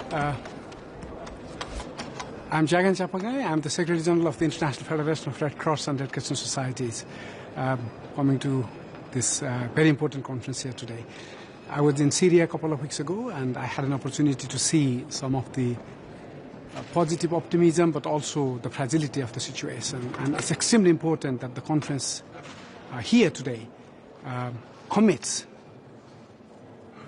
I'm Jagan Chapagai. I'm the Secretary General of the International Federation of Red Cross and Red Crescent Societies, coming to this very important conference here today. I was in Syria a couple of weeks ago, and I had an opportunity to see some of the positive optimism, but also the fragility of the situation. And it's extremely important that the conference here today commits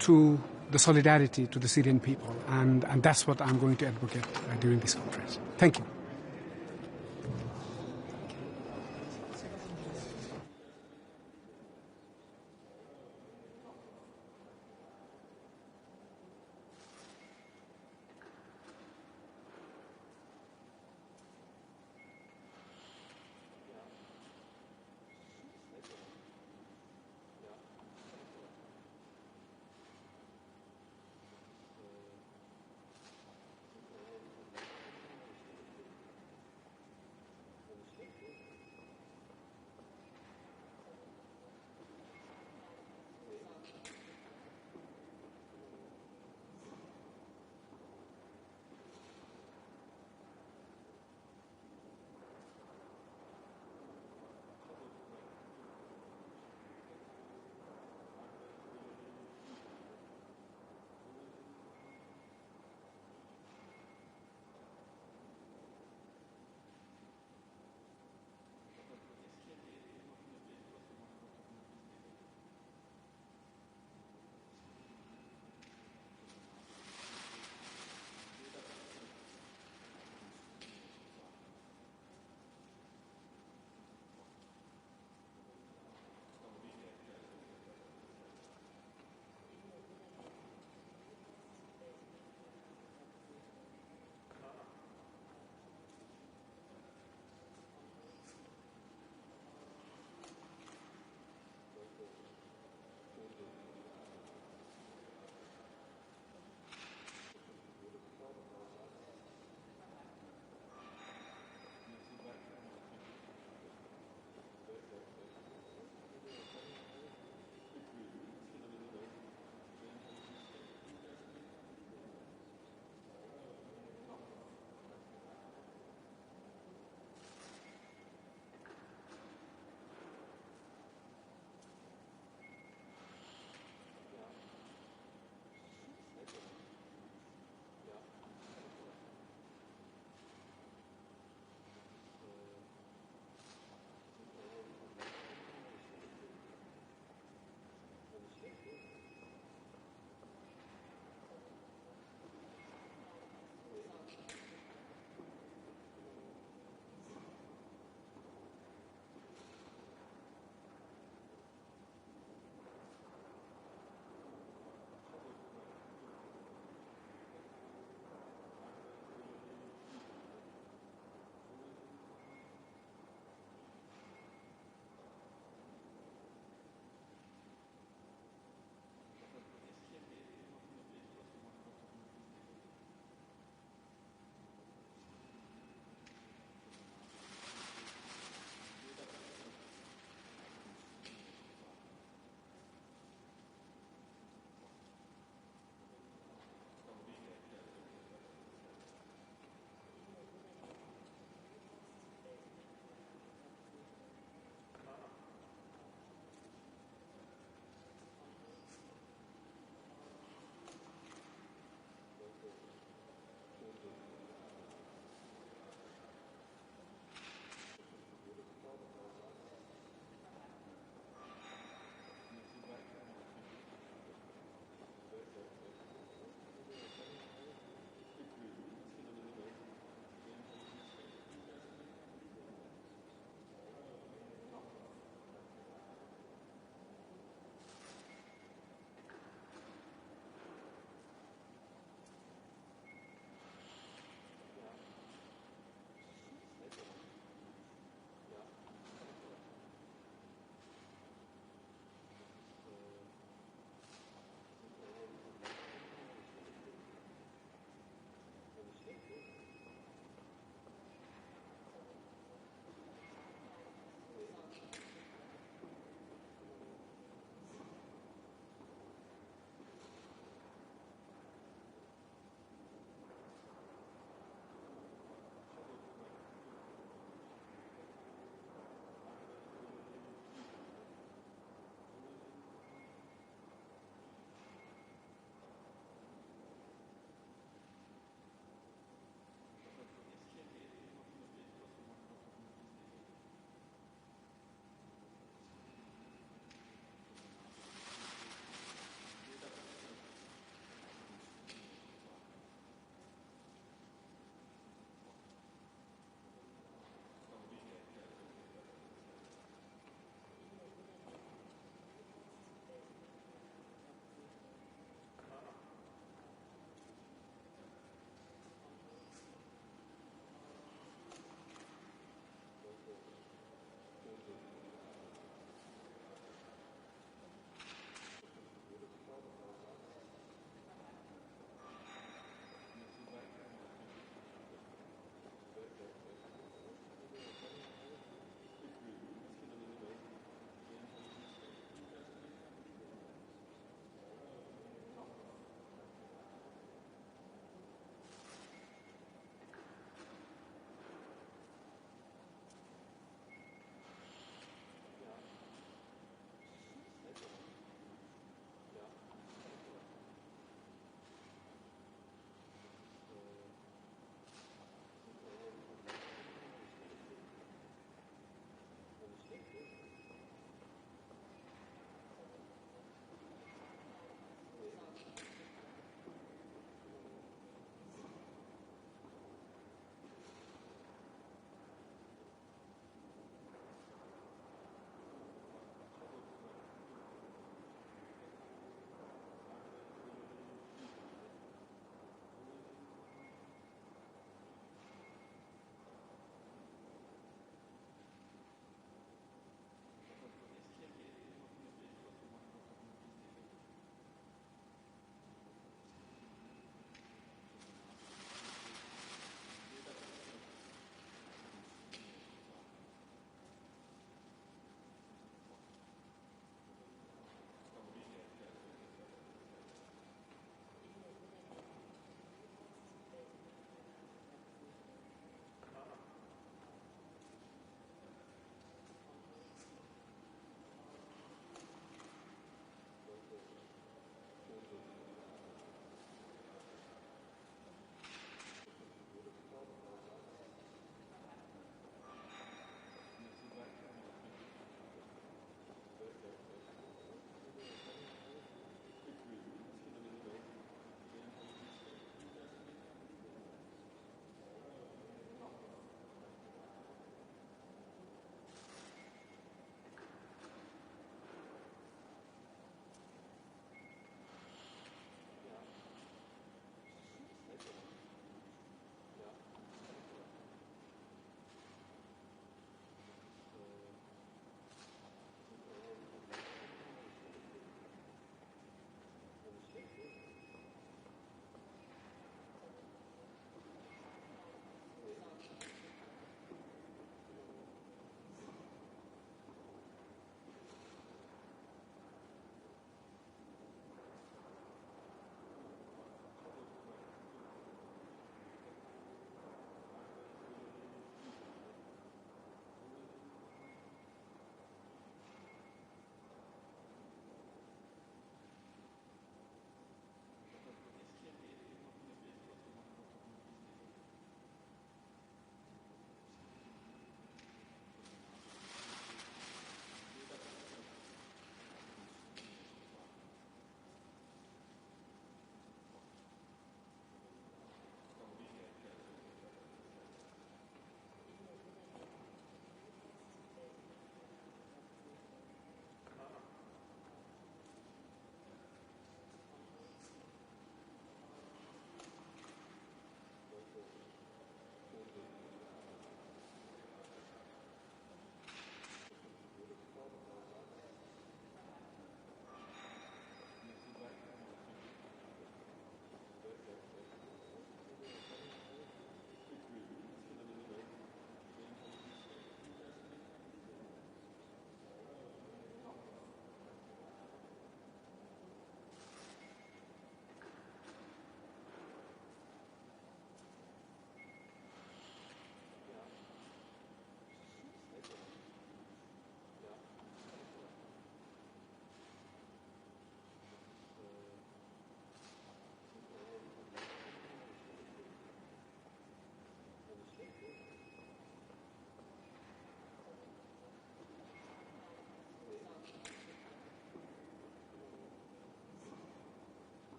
to the solidarity to the Syrian people, and that's what I'm going to advocate during this conference. Thank you.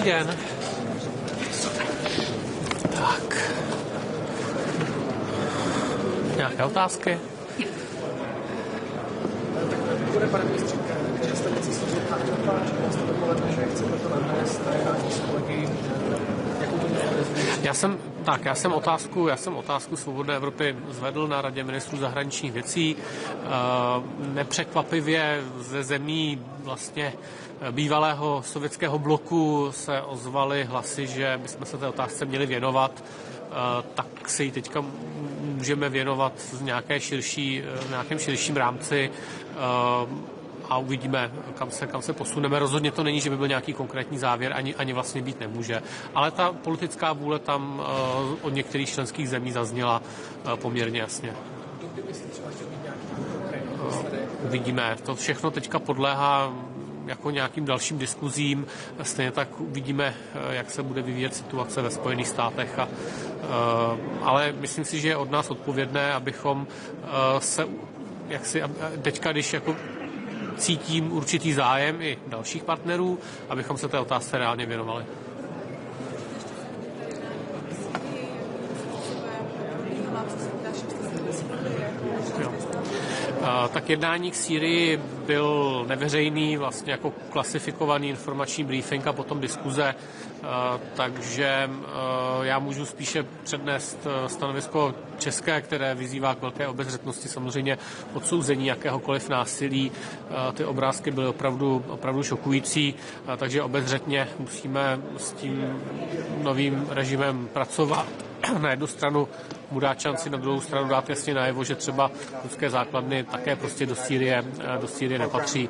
den. Tak. Nějaké otázky? Bude, pane ministře, že jste něco složit na část dopoledne, že chcete to nadnést s kolegy, jakou to bude? Já jsem otázku Svobodné Evropy zvedl na Radě ministrů zahraničních věcí. Nepřekvapivě ze zemí vlastně bývalého sovětského bloku se ozvaly hlasy, že bychom se té otázce měli věnovat. Tak se jí teďka můžeme věnovat v nějakém širším rámci a uvidíme, kam se posuneme. Rozhodně to není, že by byl nějaký konkrétní závěr, ani vlastně být nemůže. Ale ta politická vůle tam od některých členských zemí zazněla poměrně jasně. Uvidíme. To všechno teďka podléhá jako nějakým dalším diskuzím. Stejně tak uvidíme, jak se bude vyvíjet situace ve Spojených státech. Ale myslím si, že je od nás odpovědné, abychom se teďka, když jako cítím určitý zájem i dalších partnerů, abychom se té otázce reálně věnovali. Tak jednání k Sýrii byl neveřejný, vlastně jako klasifikovaný informační briefing a potom diskuze, takže já můžu spíše přednést stanovisko české, které vyzývá k velké obezřetnosti, samozřejmě odsouzení jakéhokoliv násilí. Ty obrázky byly opravdu šokující, takže obezřetně musíme s tím novým režimem pracovat. Na jednu stranu mu dát šanci, na druhou stranu dát jasně najevo, že třeba ruské základny také prostě do Sýrie nepatří.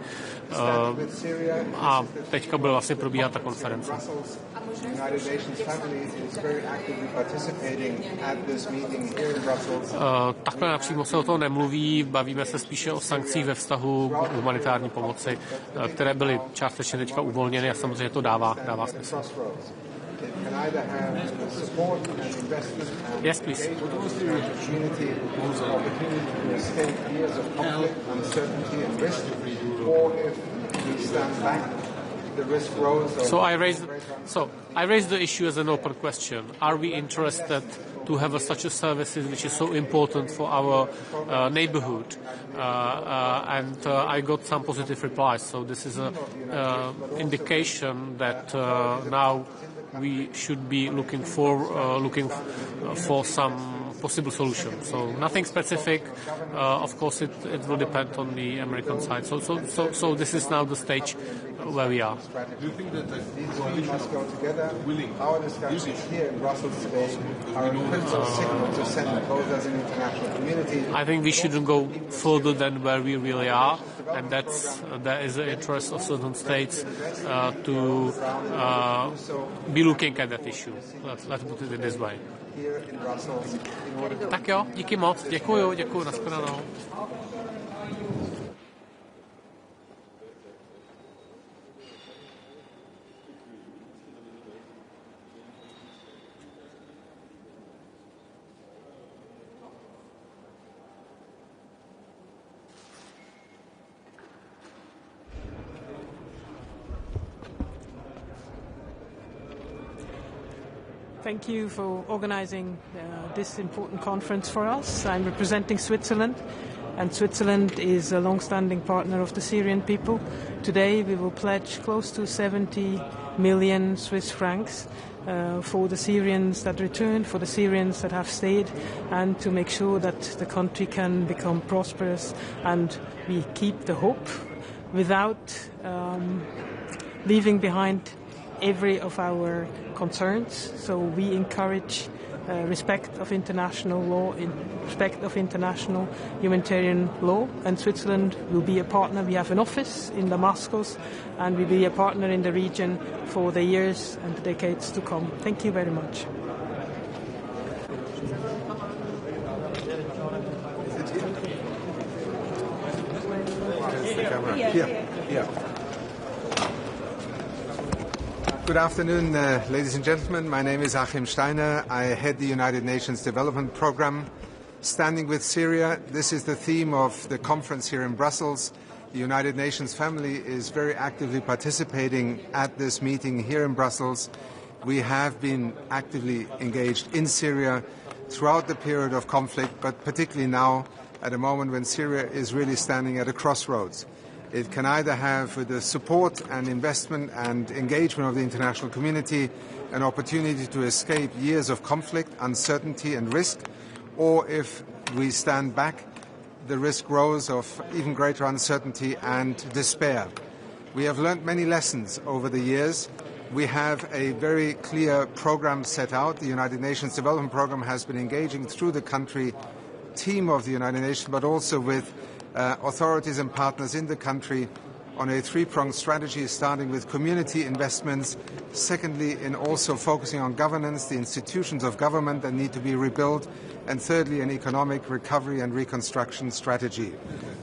A teďka bude vlastně probíhat ta konference. Takhle napřímo se o tom nemluví, bavíme se spíše o sankcích ve vztahu k humanitární pomoci, které byly částečně teďka uvolněny a samozřejmě to dává smysl. Can either have support and investment and yes, please. community opportunity to escape years of conflict, uncertainty and risk, or if we stand back, the risk grows. I raised the issue as an open question. Are we interested to have such a service which is so important for our neighborhood? And I got some positive replies. So this is an indication that now we should be looking for some possible solution. So nothing specific. Of course, it will depend on the American side. So this is now the stage where we are. Do you think that these three must go together? Our discussions here in Brussels today are a critical signal to send both as an international community. I think we shouldn't go further than where we really are, and there is an interest of certain states to be looking at that issue. Let's put it in this way. Tak jo, díky moc, děkuju, nashledanou. Thank you for organizing this important conference for us. I'm representing Switzerland, and Switzerland is a long-standing partner of the Syrian people. Today we will pledge close to 70 million Swiss francs for the Syrians that returned, for the Syrians that have stayed, and to make sure that the country can become prosperous and we keep the hope without leaving behind every of our concerns. So we encourage respect of international law, respect of international humanitarian law, and Switzerland will be a partner. We have an office in Damascus, and we will be a partner in the region for the years and the decades to come. Thank you very much. Yeah. Good afternoon, ladies and gentlemen. My name is Achim Steiner. I head the United Nations Development Programme. Standing with Syria, this is the theme of the conference here in Brussels. The United Nations family is very actively participating at this meeting here in Brussels. We have been actively engaged in Syria throughout the period of conflict, but particularly now at a moment when Syria is really standing at a crossroads. It can either have, with the support and investment and engagement of the international community, an opportunity to escape years of conflict, uncertainty and risk, or if we stand back, the risk grows of even greater uncertainty and despair. We have learned many lessons over the years. We have a very clear program set out. The United Nations Development Program has been engaging through the country team of the United Nations, but also with authorities and partners in the country on a three-pronged strategy, starting with community investments, secondly in also focusing on governance, the institutions of government that need to be rebuilt, and thirdly an economic recovery and reconstruction strategy.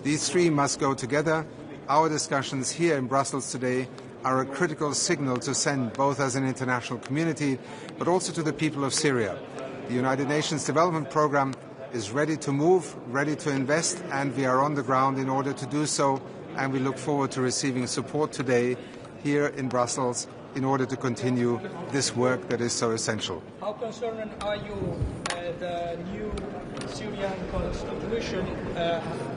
These three must go together. Our discussions here in Brussels today are a critical signal to send both as an international community but also to the people of Syria. The United Nations Development Program is ready to move, ready to invest, and we are on the ground in order to do so, and we look forward to receiving support today here in Brussels in order to continue this work that is so essential. How concerned are you the new Syrian constitution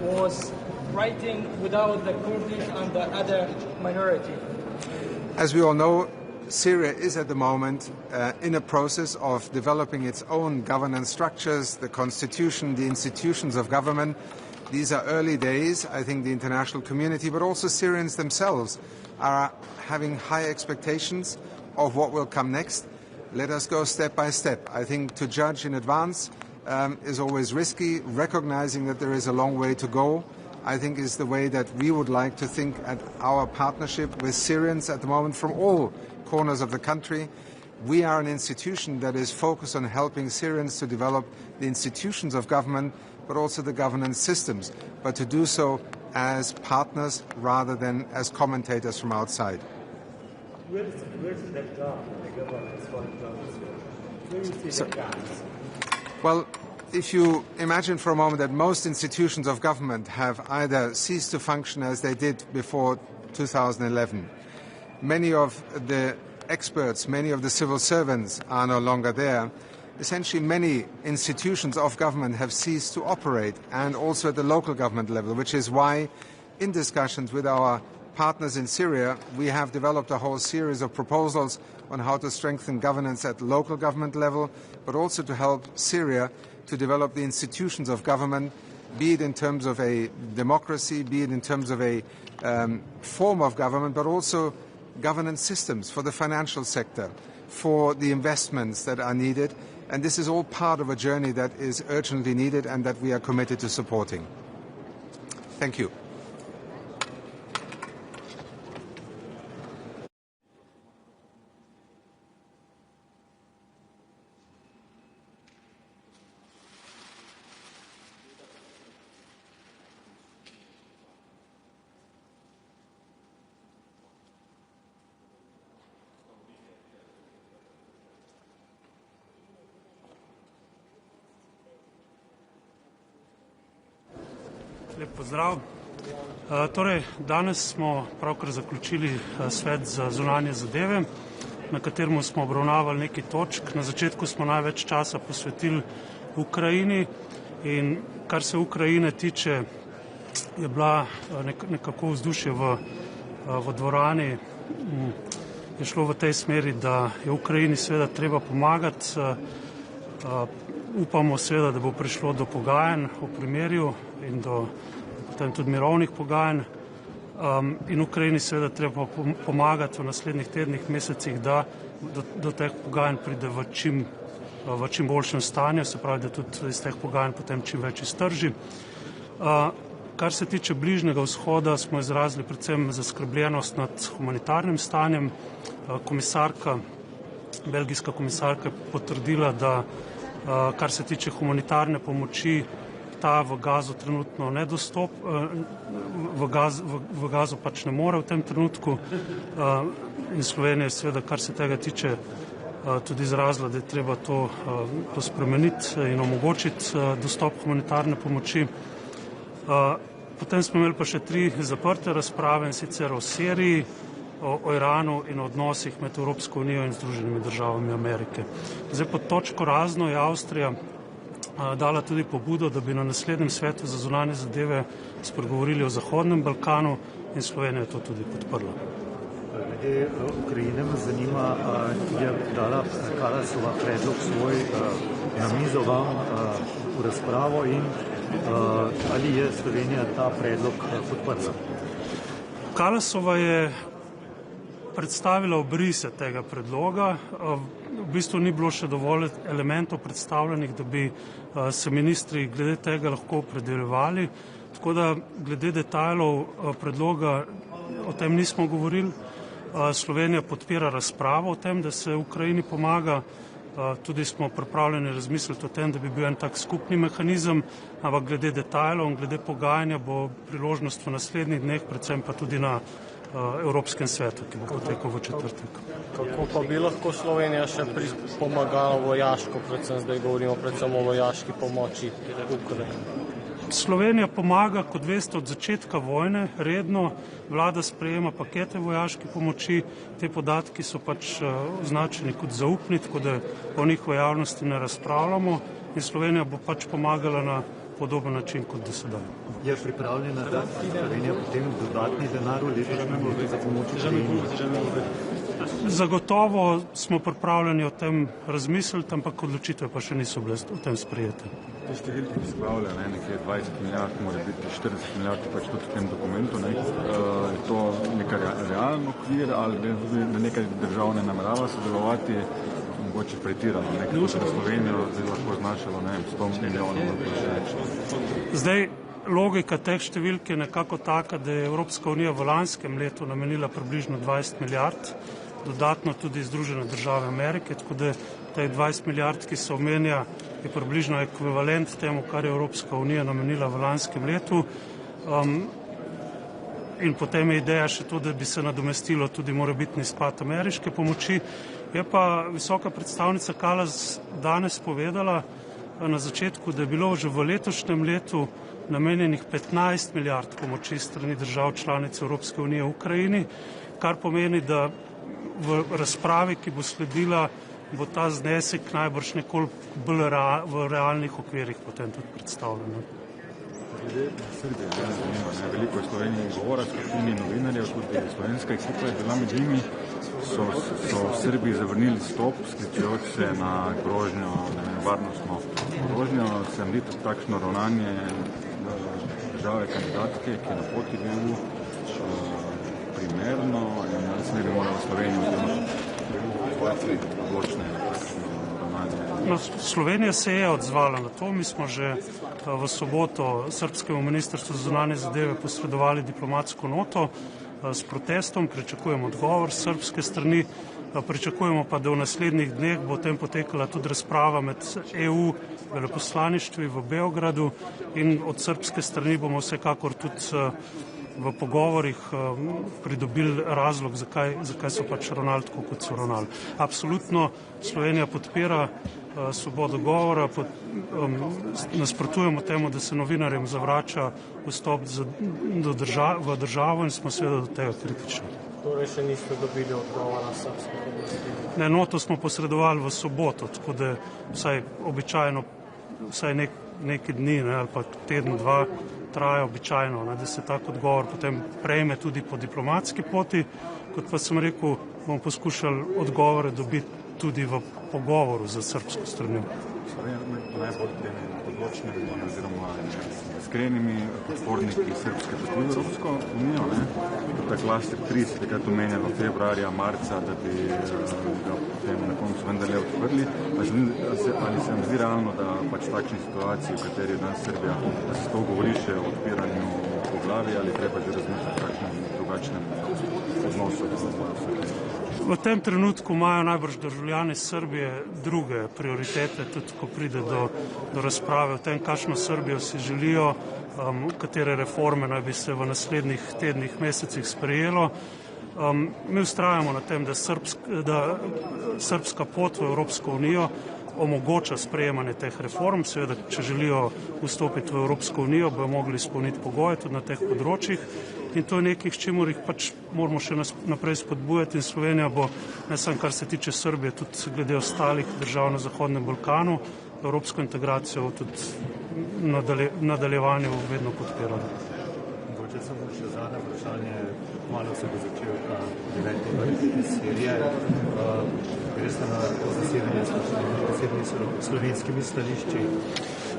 was writing without the Kurdish and the other minority? As we all know, Syria is at the moment in a process of developing its own governance structures, the constitution, the institutions of government. These are early days. I think the international community, but also Syrians themselves, are having high expectations of what will come next. Let us go step by step. I think to judge in advance is always risky. Recognizing that there is a long way to go, I think, is the way that we would like to think at our partnership with Syrians at the moment from all corners of the country. We are an institution that is focused on helping Syrians to develop the institutions of government, but also the governance systems, but to do so as partners rather than as commentators from outside. Where is that gap in the governance? Where do you see the gaps? Well, if you imagine for a moment that most institutions of government have either ceased to function as they did before 2011, many of the experts, many of the civil servants are no longer there. Essentially, many institutions of government have ceased to operate, and also at the local government level, which is why, in discussions with our partners in Syria, we have developed a whole series of proposals on how to strengthen governance at local government level, but also to help Syria to develop the institutions of government, be it in terms of a democracy, be it in terms of a form of government, but also governance systems for the financial sector, for the investments that are needed. And this is all part of a journey that is urgently needed and that we are committed to supporting. Thank you. Lep pozdrav. Torej, danes smo pravkar zaključili svet za zunanje zadeve, na katerem smo obravnavali nekaj točk. Na začetku smo največ časa posvetili Ukrajini in kar se Ukrajine tiče, je bila nekako vzdušje v dvorani, je šlo v tej smeri, da je Ukrajini seveda treba pomagati. Upamo seveda, da bo prišlo do pogajanj o primirju in do potem tudi mirovnih pogajanj. In Ukrajini seveda treba pomagati v naslednjih tednih, mesecih, da do teh pogajanj pride v čim boljšem stanju, se pravi, da tudi iz teh pogajanj potem čim več iztrži. Kar se tiče Bližnjega vzhoda, smo izrazili predvsem zaskrbljenost nad humanitarnim stanjem. Belgijska komisarka je potrdila, da kar se tiče humanitarne pomoči, ta v Gazu trenutno v Gazu pač ne more v tem trenutku. In Slovenija seveda, kar se tega tiče, tudi izrazila, da je treba to spremeniti in omogočiti dostop humanitarne pomoči. Potem smo imeli pa še 3 zaprte razprave, in sicer o Siriji, o Iranu in o odnosih med Evropsko unijo in Združenimi državami Amerike. Zdaj pod točko razno je Avstrija dala tudi pobudo, da bi na naslednjem svetu za zunanje zadeve spregovorili o Zahodnem Balkanu, in Slovenija je to tudi podprla. Glede Ukrajine me zanima, je dala Kallasova predlog svoj na mizo vam v razpravo in ali je Slovenija ta predlog podprla? Kallasova je predstavila obrise tega predloga. V bistvu ni bilo še dovolj elementov predstavljenih, da bi se ministri glede tega lahko opredeljevali. Tako da glede detajlov predloga o tem nismo govorili. Slovenija podpira razpravo o tem, da se Ukrajini pomaga. Tudi smo pripravljeni razmisliti o tem, da bi bil en tak skupni mehanizem, ampak glede detajlov in glede pogajanja bo priložnost v naslednjih dneh, predvsem pa tudi na Evropskem svetu, ki bo potekal v četrtek. Kako pa bi lahko Slovenija še pomagala vojaško, predvsem zdaj govorimo predvsem o vojaški pomoči Ukrajini? Slovenija pomaga, kot veste, od začetka vojne redno. Vlada sprejema pakete vojaške pomoči. Te podatki so pač označeni kot zaupni, tako da o njih v javnosti ne razpravljamo, in Slovenija bo pač pomagala na podoben način kot do sedaj. Je pripravljena dati Slovenija potem dodatni denar v letošnjem letu za pomoč Ukrajini? Zagotovo smo pripravljeni o tem razmisliti, ampak odločitve pa še niso bile o tem sprejete. Te številke, ki se pravljajo, nekaj 20 milijard, mora biti 40 milijard, pač tudi v tem dokumentu. Je to neka realen okvir ali da nekaj držav ne namerava sodelovati, mogoče pretirano, nekaj za Slovenijo zdaj lahko znašalo 100 milijonov. Zdaj, logika teh številk je nekako taka, da je Evropska unija v lanskem letu namenila približno 20 milijard, dodatno tudi Združene države Amerike, tako da teh 20 milijard, ki se omenja, je približno ekvivalent temu, kar je Evropska unija namenila v lanskem letu. In potem je ideja še to, da bi se nadomestilo tudi morebitni izpad ameriške pomoči. Je pa visoka predstavnica Kallas danes povedala na začetku, da je bilo že v letošnjem letu namenjenih 15 milijard pomoči strani držav članic Evropske unije v Ukrajini, kar pomeni, da v razpravi, ki bo sledila, bo ta znesek najbrž nekoliko bolj v realnih okvirih potem tudi predstavljen. Glede Srbije, veliko je Sloveniji govora, skupini novinarjev, tudi slovenska ekipa je bila med njimi, so v Srbiji zavrnili stop, sklicujoč se na grožnjo, varnostno grožnjo. Se mi zdi takšno ravnanje države kandidatke, ki je na poti v EU, primerno, in mislim, da bi morala Slovenija odločne ravnanje. Slovenija se je odzvala na to. Mi smo že v soboto Srbskemu ministrstvu za zunanje zadeve posredovali diplomatsko noto s protestom, pričakujemo odgovor s srbske strani, pričakujemo pa, da v naslednjih dneh bo o tem potekala tudi razprava med EU veleposlaništvi v Beogradu, in od srbske strani bomo vsekakor tudi v pogovorih pridobili razlog, zakaj so pač ravnali tako, kot so ravnali. Absolutno Slovenija podpira svobodo govora, nasprotujemo temu, da se novinarjem zavrača vstop v državo, in smo seveda do tega kritični. Torej še niste dobili odgovora srbske oblasti? Ne, noto smo posredovali v soboto, tako da vsaj običajno, vsaj neki dni ali pa teden, dva traja običajno, da se tak odgovor potem prejme tudi po diplomatski poti. Kot pa sem rekel, bomo poskušali odgovore dobiti tudi v pogovoru za srbsko stranjo. Najbolj temi odločnimi oziroma iskrenimi podporniki srpske poti v Evropsko unijo, ta klaster 3 se takrat omenjalo februarja, marca, da bi ga potem na koncu vendarle odprli. Ali se vam zdi realno, da pač v takšni situaciji, v kateri je danes Srbija, da se to govori še o odpiranju poglavij, ali treba že razmišljati o takšnem drugačnem odnosu do vsega? V tem trenutku imajo najbrž državljani Srbije druge prioritete, tudi ko pride do razprave o tem, kakšno Srbijo si želijo, katere reforme naj bi se v naslednjih tednih, mesecih sprejelo. Mi vztrajamo na tem, da srbska pot v Evropsko unijo omogoča sprejemanje teh reform. Seveda, če želijo vstopiti v Evropsko unijo, bojo mogli izpolniti pogoje tudi na teh področjih. In to je nekaj, s čimer jih pač moramo še naprej spodbujati, in Slovenija bo, ne samo kar se tiče Srbije, tudi glede ostalih držav na Zahodnem Balkanu, evropsko integracijo tudi nadaljevanju vedno podpirala. Mogoče samo še zadnje vprašanje, malo se bo začel ta 9. vrh iz Sirije. Greste na zasedanje s slovenskimi stališči?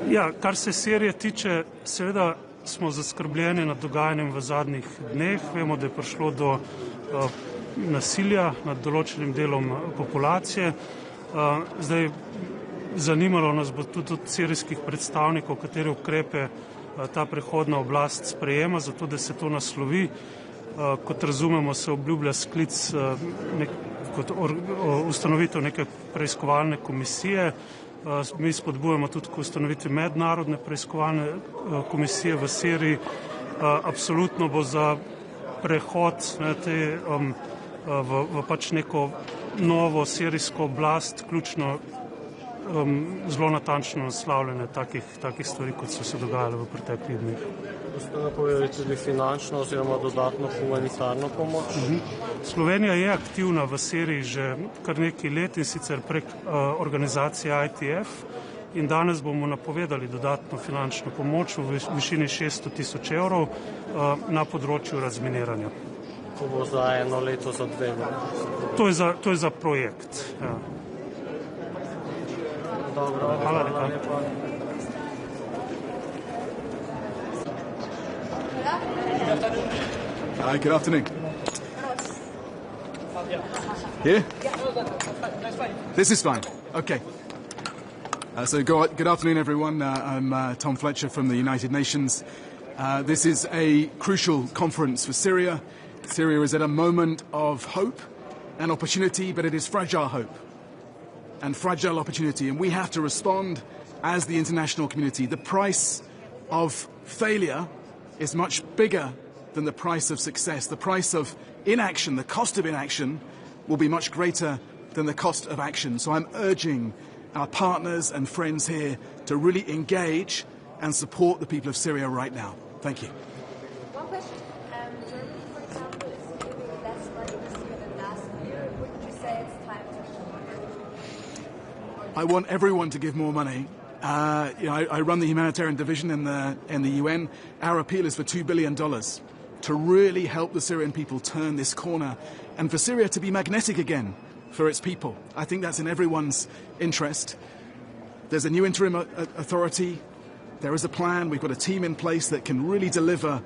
Ja, kar se Sirije tiče, seveda smo zaskrbljeni nad dogajanjem v zadnjih dneh. Vemo, da je prišlo do nasilja nad določenim delom populacije. Zdaj, zanimalo nas bo tudi od sirijskih predstavnikov, katere ukrepe ta prehodna oblast sprejema, zato da se to naslovi. Kot razumemo, se obljublja sklic kot ustanovitev neke preiskovalne komisije. Mi spodbujamo tudi k ustanovitvi mednarodne preiskovalne komisije v Siriji. Absolutno bo za prehod v pač neko novo sirijsko oblast ključno zelo natančno naslavljanje takih stvari, kot so se dogajale v preteklih dneh. Boste napovedali tudi finančno oziroma dodatno humanitarno pomoč? Slovenija je aktivna v Siriji že kar nekaj let, in sicer prek organizacije ITF, in danes bomo napovedali dodatno finančno pomoč v višini 600 000 evrov na področju razminiranja. To bo za 1 leto, za 2 leti? To je za projekt. Ja. Dobro, hvala lepa. Hi, good afternoon. Here? This is fine. Okay. So good afternoon, everyone. I'm Tom Fletcher from the United Nations. This is a crucial conference for Syria. Syria is at a moment of hope and opportunity, but it is fragile hope and fragile opportunity, and we have to respond as the international community. The price of failure is much bigger than the price of success. The price of inaction, the cost of inaction, will be much greater than the cost of action. So I'm urging our partners and friends here to really engage and support the people of Syria right now. Thank you. One question. Germany, for example, is giving less money this year than last year. Wouldn't you say it's time to I want everyone to give more money. I run the Humanitarian division in the UN. Our appeal is for $2 billion to really help the Syrian people turn this corner and for Syria to be magnetic again for its people. I think that's in everyone's interest. There's a new interim authority. There is a plan. We've got a team in place that can really deliver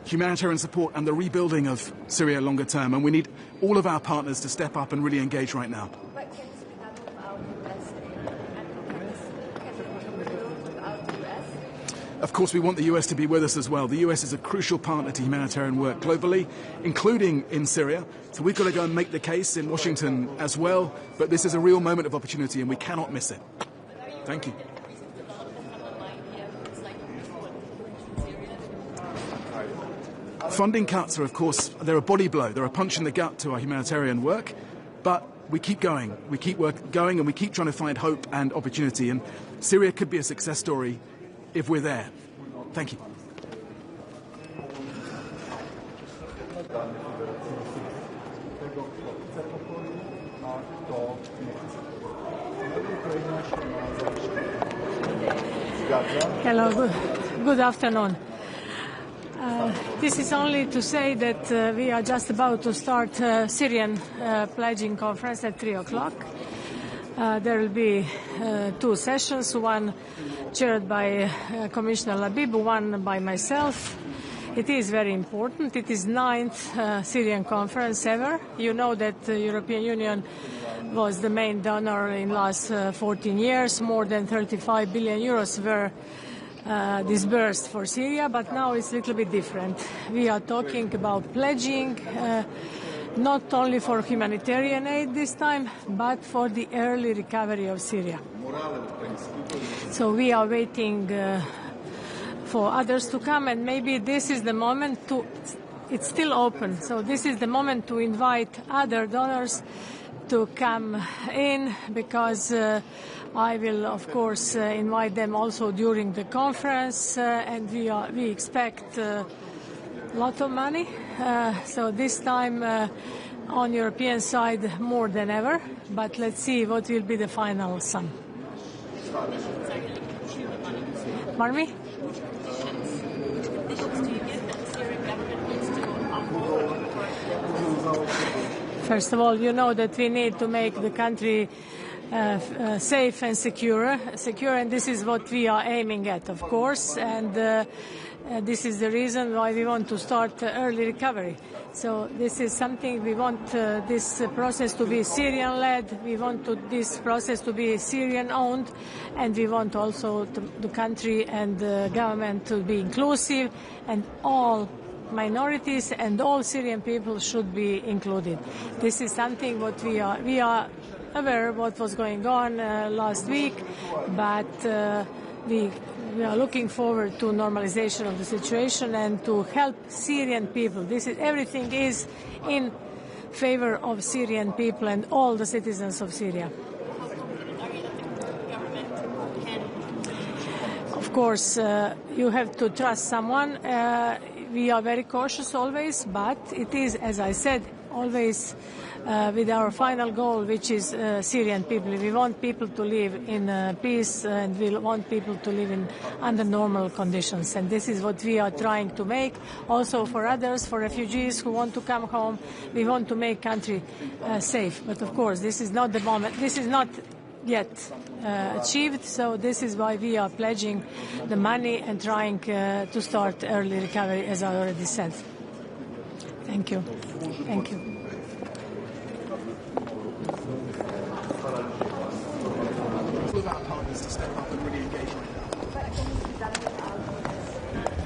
humanitarian support and the rebuilding of Syria longer term. And we need all of our partners to step up and really engage right now. Of course, we want the US to be with us as well. The US is a crucial partner to humanitarian work globally, including in Syria. So we've got to go and make the case in Washington as well. But this is a real moment of opportunity, and we cannot miss it. Thank you. Funding cuts are, of course, they're a body blow. They're a punch in the gut to our humanitarian work. But we keep going. We keep going, and we keep trying to find hope and opportunity. And Syria could be a success story if we're there. Thank you. Hello, good afternoon. This is only to say that we are just about to start Syrian pledging conference at 3 o'clock. There will be 2 sessions, one chaired by Commissioner Labib, one by myself. It is very important. It is 9th Syrian conference ever. You know that the European Union was the main donor in the last 14 years. More than 35 billion euros were disbursed for Syria, but now it's a little bit different. We are talking about pledging not only for humanitarian aid this time, but for the early recovery of Syria. So we are waiting for others to come, and maybe this is the moment to, it's still open, so this is the moment to invite other donors to come in, because I will, of course, invite them also during the conference, and we expect a lot of money. So this time on European side more than ever, but let's see what will be the final sum. Pardon me? First of all, you know that we need to make the country safe and secure, and this is what we are aiming at, of course, and this is the reason why we want to start early recovery. So this is something we want this process to be Syrian-led, we want this process to be Syrian-owned, and we want also the country and the government to be inclusive, and all minorities and all Syrian people should be included. This is something what we are aware of what was going on last week, but we are looking forward to normalization of the situation and to help Syrian people. Everything is in favor of Syrian people and all the citizens of Syria. Of course, you have to trust someone. We are very cautious always, but it is, as I said, always with our final goal, which is Syrian people. We want people to live in peace, and we want people to live under normal conditions. And this is what we are trying to make. Also for others, for refugees who want to come home, we want to make country safe. But of course, this is not the moment. This is not yet achieved, so this is why we are pledging the money and trying to start early recovery, as I already said. Thank you. Thank you.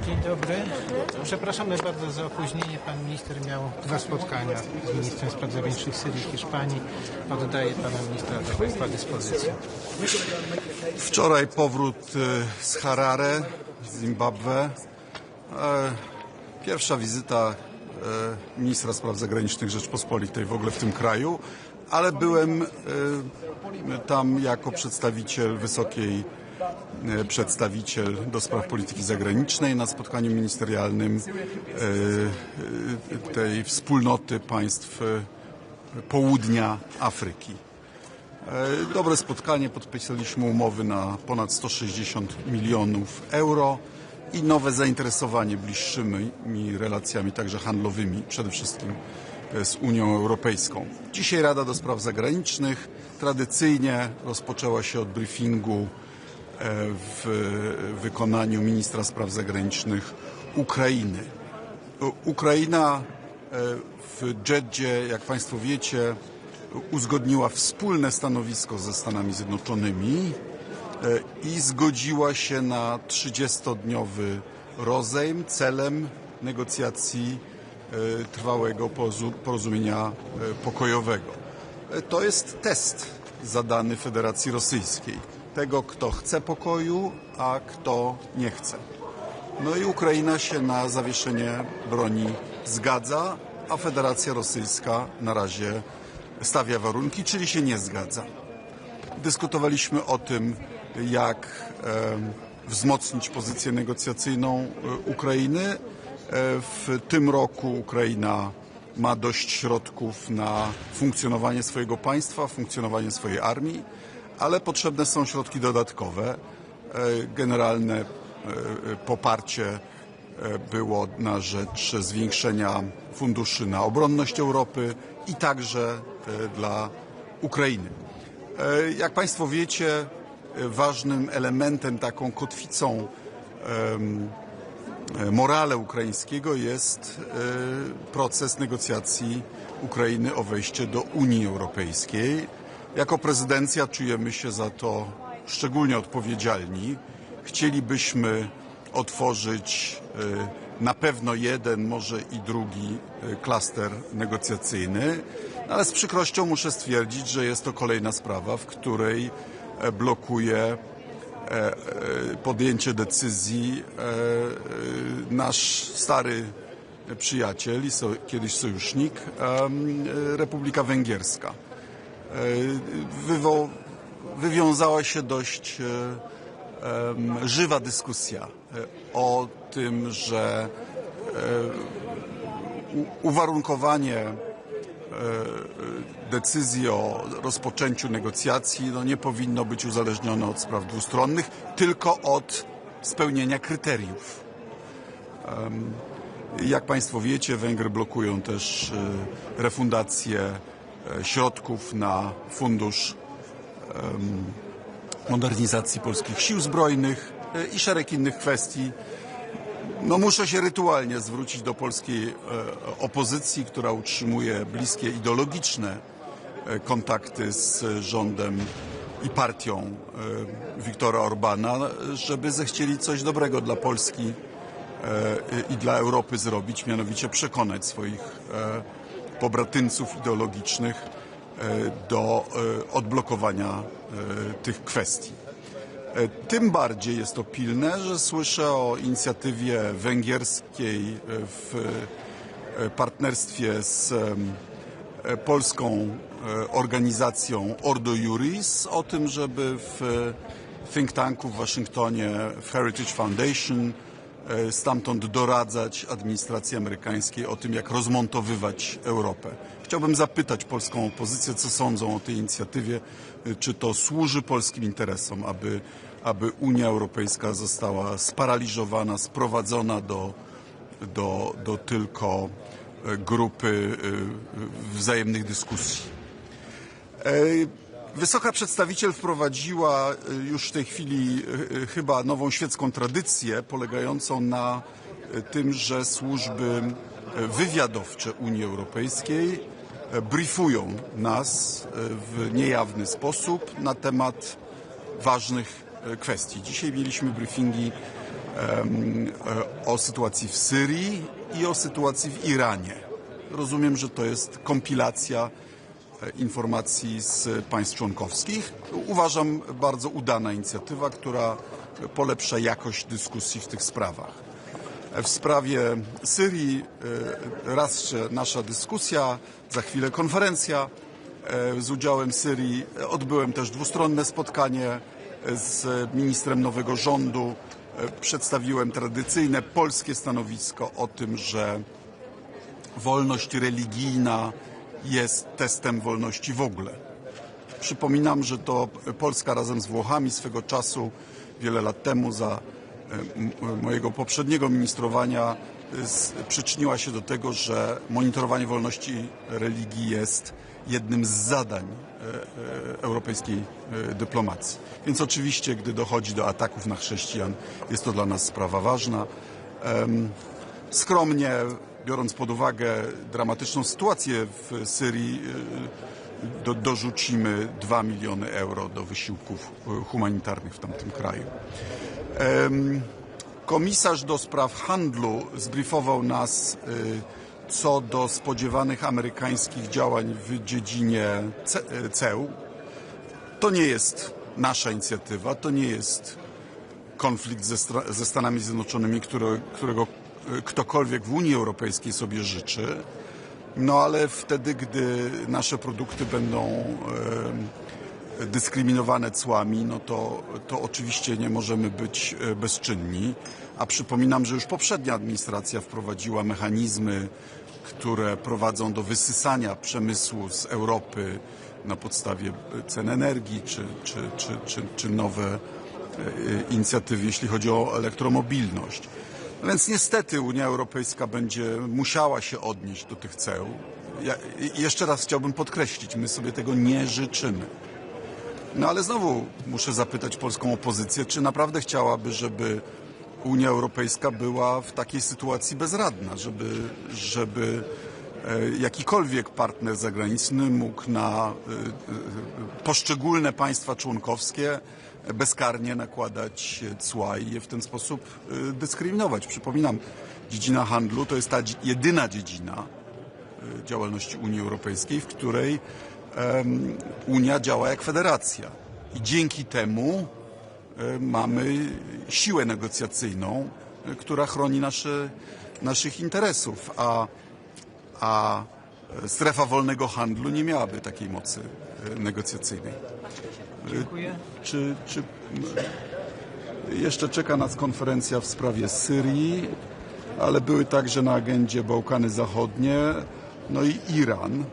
Dzień dobry. Przepraszamy bardzo za opóźnienie. Pan minister miał 2 spotkania z ministrem spraw zagranicznych Syrii i Hiszpanii. Oddaję pana ministra do państwa dyspozycji. Wczoraj powrót z Harare, z Zimbabwe. Pierwsza wizyta ministra spraw zagranicznych Rzeczpospolitej w ogóle w tym kraju, ale byłem tam jako wysokiej przedstawiciel do spraw polityki zagranicznej na spotkaniu ministerialnym tej wspólnoty państw południa Afryki. Dobre spotkanie, podpisaliśmy umowy na ponad 160 milionów euro i nowe zainteresowanie bliższymi relacjami, także handlowymi, przede wszystkim z Unią Europejską. Dzisiaj Rada do Spraw Zagranicznych tradycyjnie rozpoczęła się od briefingu w wykonaniu ministra spraw zagranicznych Ukrainy. Ukraina w Dżeddzie, jak Państwo wiecie, uzgodniła wspólne stanowisko ze Stanami Zjednoczonymi i zgodziła się na 30-dniowy rozejm celem negocjacji trwałego porozumienia pokojowego. To jest test zadany Federacji Rosyjskiej. Tego, kto chce pokoju, a kto nie chce. No i Ukraina się na zawieszenie broni zgadza, a Federacja Rosyjska na razie stawia warunki, czyli się nie zgadza. Dyskutowaliśmy o tym, jak wzmocnić pozycję negocjacyjną Ukrainy. W tym roku Ukraina ma dość środków na funkcjonowanie swojego państwa, funkcjonowanie swojej armii, ale potrzebne są środki dodatkowe. Generalne poparcie było na rzecz zwiększenia funduszy na obronność Europy i także dla Ukrainy. Jak Państwo wiecie, ważnym elementem, taką kotwicą morale ukraińskiego jest proces negocjacji Ukrainy o wejście do Unii Europejskiej. Jako prezydencja czujemy się za to szczególnie odpowiedzialni. Chcielibyśmy otworzyć na pewno jeden, może i drugi klaster negocjacyjny, ale z przykrością muszę stwierdzić, że jest to kolejna sprawa, w której blokuje podjęcie decyzji nasz stary przyjaciel i kiedyś sojusznik, Republika Węgierska. wywiązała się dość żywa dyskusja o tym, że uwarunkowanie decyzji o rozpoczęciu negocjacji nie powinno być uzależnione od spraw dwustronnych, tylko od spełnienia kryteriów. Jak Państwo wiecie, Węgry blokują też refundację środków na fundusz modernizacji polskich sił zbrojnych i szereg innych kwestii. Muszę się rytualnie zwrócić do polskiej opozycji, która utrzymuje bliskie ideologiczne kontakty z rządem i partią Viktora Orbana, żeby zechcieli coś dobrego dla Polski i dla Europy zrobić, mianowicie przekonać swoich pobratyńców ideologicznych do odblokowania tych kwestii. Tym bardziej jest to pilne, że słyszę o inicjatywie węgierskiej w partnerstwie z polską organizacją Ordo Iuris o tym, żeby w think tanku w Waszyngtonie, w Heritage Foundation, stamtąd doradzać administracji amerykańskiej o tym, jak rozmontowywać Europę. Chciałbym zapytać polską opozycję, co sądzą o tej inicjatywie, czy to służy polskim interesom, aby Unia Europejska została sparaliżowana, sprowadzona do tylko grupy wzajemnych dyskusji. Wysoka przedstawiciel wprowadziła już w tej chwili chyba nową świecką tradycję polegającą na tym, że służby wywiadowcze Unii Europejskiej briefują nas w niejawny sposób na temat ważnych kwestii. Dzisiaj mieliśmy briefingi o sytuacji w Syrii i o sytuacji w Iranie. Rozumiem, że to jest kompilacja informacji z państw członkowskich. Uważam, bardzo udana inicjatywa, która polepsza jakość dyskusji w tych sprawach. W sprawie Syrii raz jeszcze nasza dyskusja, za chwilę konferencja z udziałem Syrii. Odbyłem też dwustronne spotkanie z ministrem nowego rządu. Przedstawiłem tradycyjne polskie stanowisko o tym, że wolność religijna jest testem wolności w ogóle. Przypominam, że to Polska razem z Włochami swego czasu, wiele lat temu, za mojego poprzedniego ministrowania, przyczyniła się do tego, że monitorowanie wolności religii jest jednym z zadań europejskiej dyplomacji. Więc oczywiście, gdy dochodzi do ataków na chrześcijan, jest to dla nas sprawa ważna. Skromnie, biorąc pod uwagę dramatyczną sytuację w Syrii, dorzucimy 2 miliony euro do wysiłków humanitarnych w tamtym kraju. Komisarz do spraw handlu zbriefował nas co do spodziewanych amerykańskich działań w dziedzinie ceł. To nie jest nasza inicjatywa, to nie jest konflikt ze Stanami Zjednoczonymi, którego ktokolwiek w Unii Europejskiej sobie życzy. Ale wtedy, gdy nasze produkty będą dyskryminowane cłami, to oczywiście nie możemy być bezczynni. A przypominam, że już poprzednia administracja wprowadziła mechanizmy, które prowadzą do wysysania przemysłu z Europy na podstawie cen energii, czy nowe inicjatywy, jeśli chodzi o elektromobilność. Więc niestety Unia Europejska będzie musiała się odnieść do tych ceł. Jeszcze raz chciałbym podkreślić, my sobie tego nie życzymy. Ale znowu muszę zapytać polską opozycję, czy naprawdę chciałaby, żeby Unia Europejska była w takiej sytuacji bezradna, żeby jakikolwiek partner zagraniczny mógł na poszczególne państwa członkowskie bezkarnie nakładać cła i je w ten sposób dyskryminować. Przypominam, dziedzina handlu to jest ta jedyna dziedzina działalności Unii Europejskiej, w której Unia działa jak federacja. I dzięki temu mamy siłę negocjacyjną, która chroni naszych interesów, a strefa wolnego handlu nie miałaby takiej mocy negocjacyjnej. Dziękuję. Czy jeszcze czeka nas konferencja w sprawie Syrii, ale były także na agendzie Bałkany Zachodnie, no i Iran.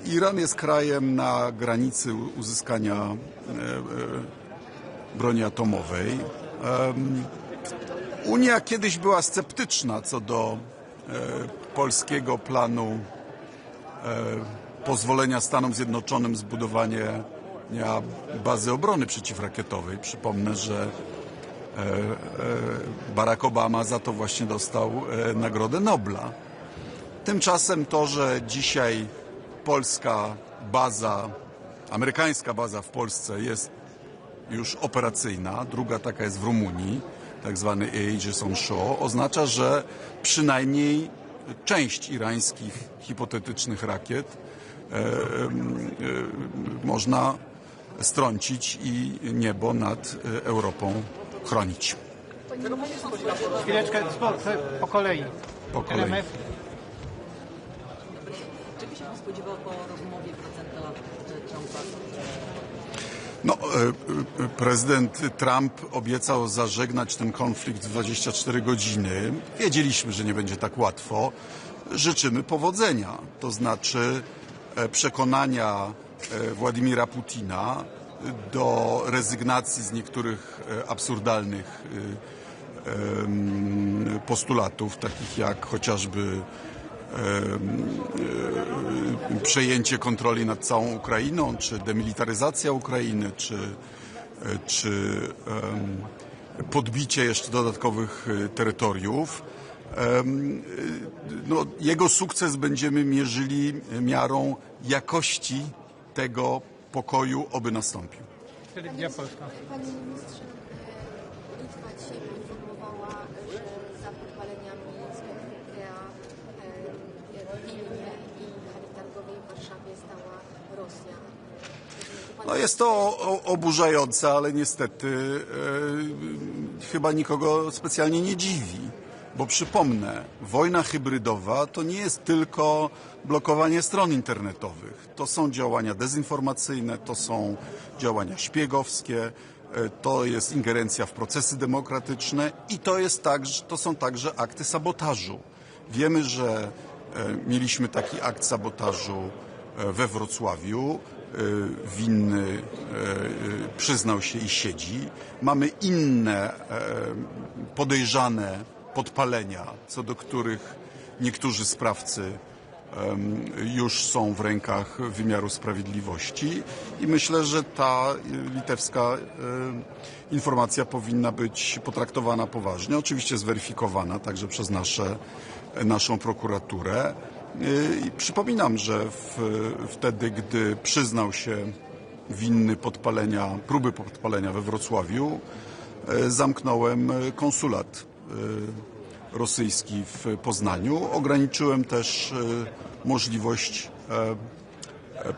Iran jest krajem na granicy uzyskania broni atomowej. Unia kiedyś była sceptyczna co do polskiego planu pozwolenia Stanom Zjednoczonym zbudowania bazy obrony przeciwrakietowej. Przypomnę, że Barack Obama za to właśnie dostał Nagrodę Nobla. Tymczasem to, że dzisiaj polska baza, amerykańska baza w Polsce jest już operacyjna, druga taka jest w Rumunii, tak zwany Aegis on Shore, oznacza, że przynajmniej część irańskich hipotetycznych rakiet można strącić i niebo nad Europą chronić. Chwileczkę, po kolei. Po kolei. Czego się pan spodziewał po rozmowie prezydenta Trumpa? No, prezydent Trump obiecał zażegnać ten konflikt w 24 godziny. Wiedzieliśmy, że nie będzie tak łatwo. Życzymy powodzenia, to znaczy przekonania Władimira Putina do rezygnacji z niektórych absurdalnych postulatów, takich jak chociażby przejęcie kontroli nad całą Ukrainą, czy demilitaryzacja Ukrainy, czy podbicie jeszcze dodatkowych terytoriów. No, jego sukces będziemy mierzyli miarą jakości tego pokoju, oby nastąpił. Telewizja Polska. Panie ministrze, Litwa dzisiaj poinformowała, że za podpaleniami spektra w Wilnie i hali targowej w Warszawie stała Rosja. No jest to oburzające, ale niestety chyba nikogo specjalnie nie dziwi. Bo przypomnę, wojna hybrydowa to nie jest tylko blokowanie stron internetowych. To są działania dezinformacyjne, to są działania szpiegowskie, to jest ingerencja w procesy demokratyczne i to są także akty sabotażu. Wiemy, że mieliśmy taki akt sabotażu we Wrocławiu. Winny przyznał się i siedzi. Mamy inne podejrzane podpalenia, co do których niektórzy sprawcy już są w rękach wymiaru sprawiedliwości i myślę, że ta litewska informacja powinna być potraktowana poważnie, oczywiście zweryfikowana także przez naszą prokuraturę. I przypominam, że wtedy, gdy przyznał się winny próby podpalenia we Wrocławiu, zamknąłem konsulat rosyjski w Poznaniu. Ograniczyłem też możliwość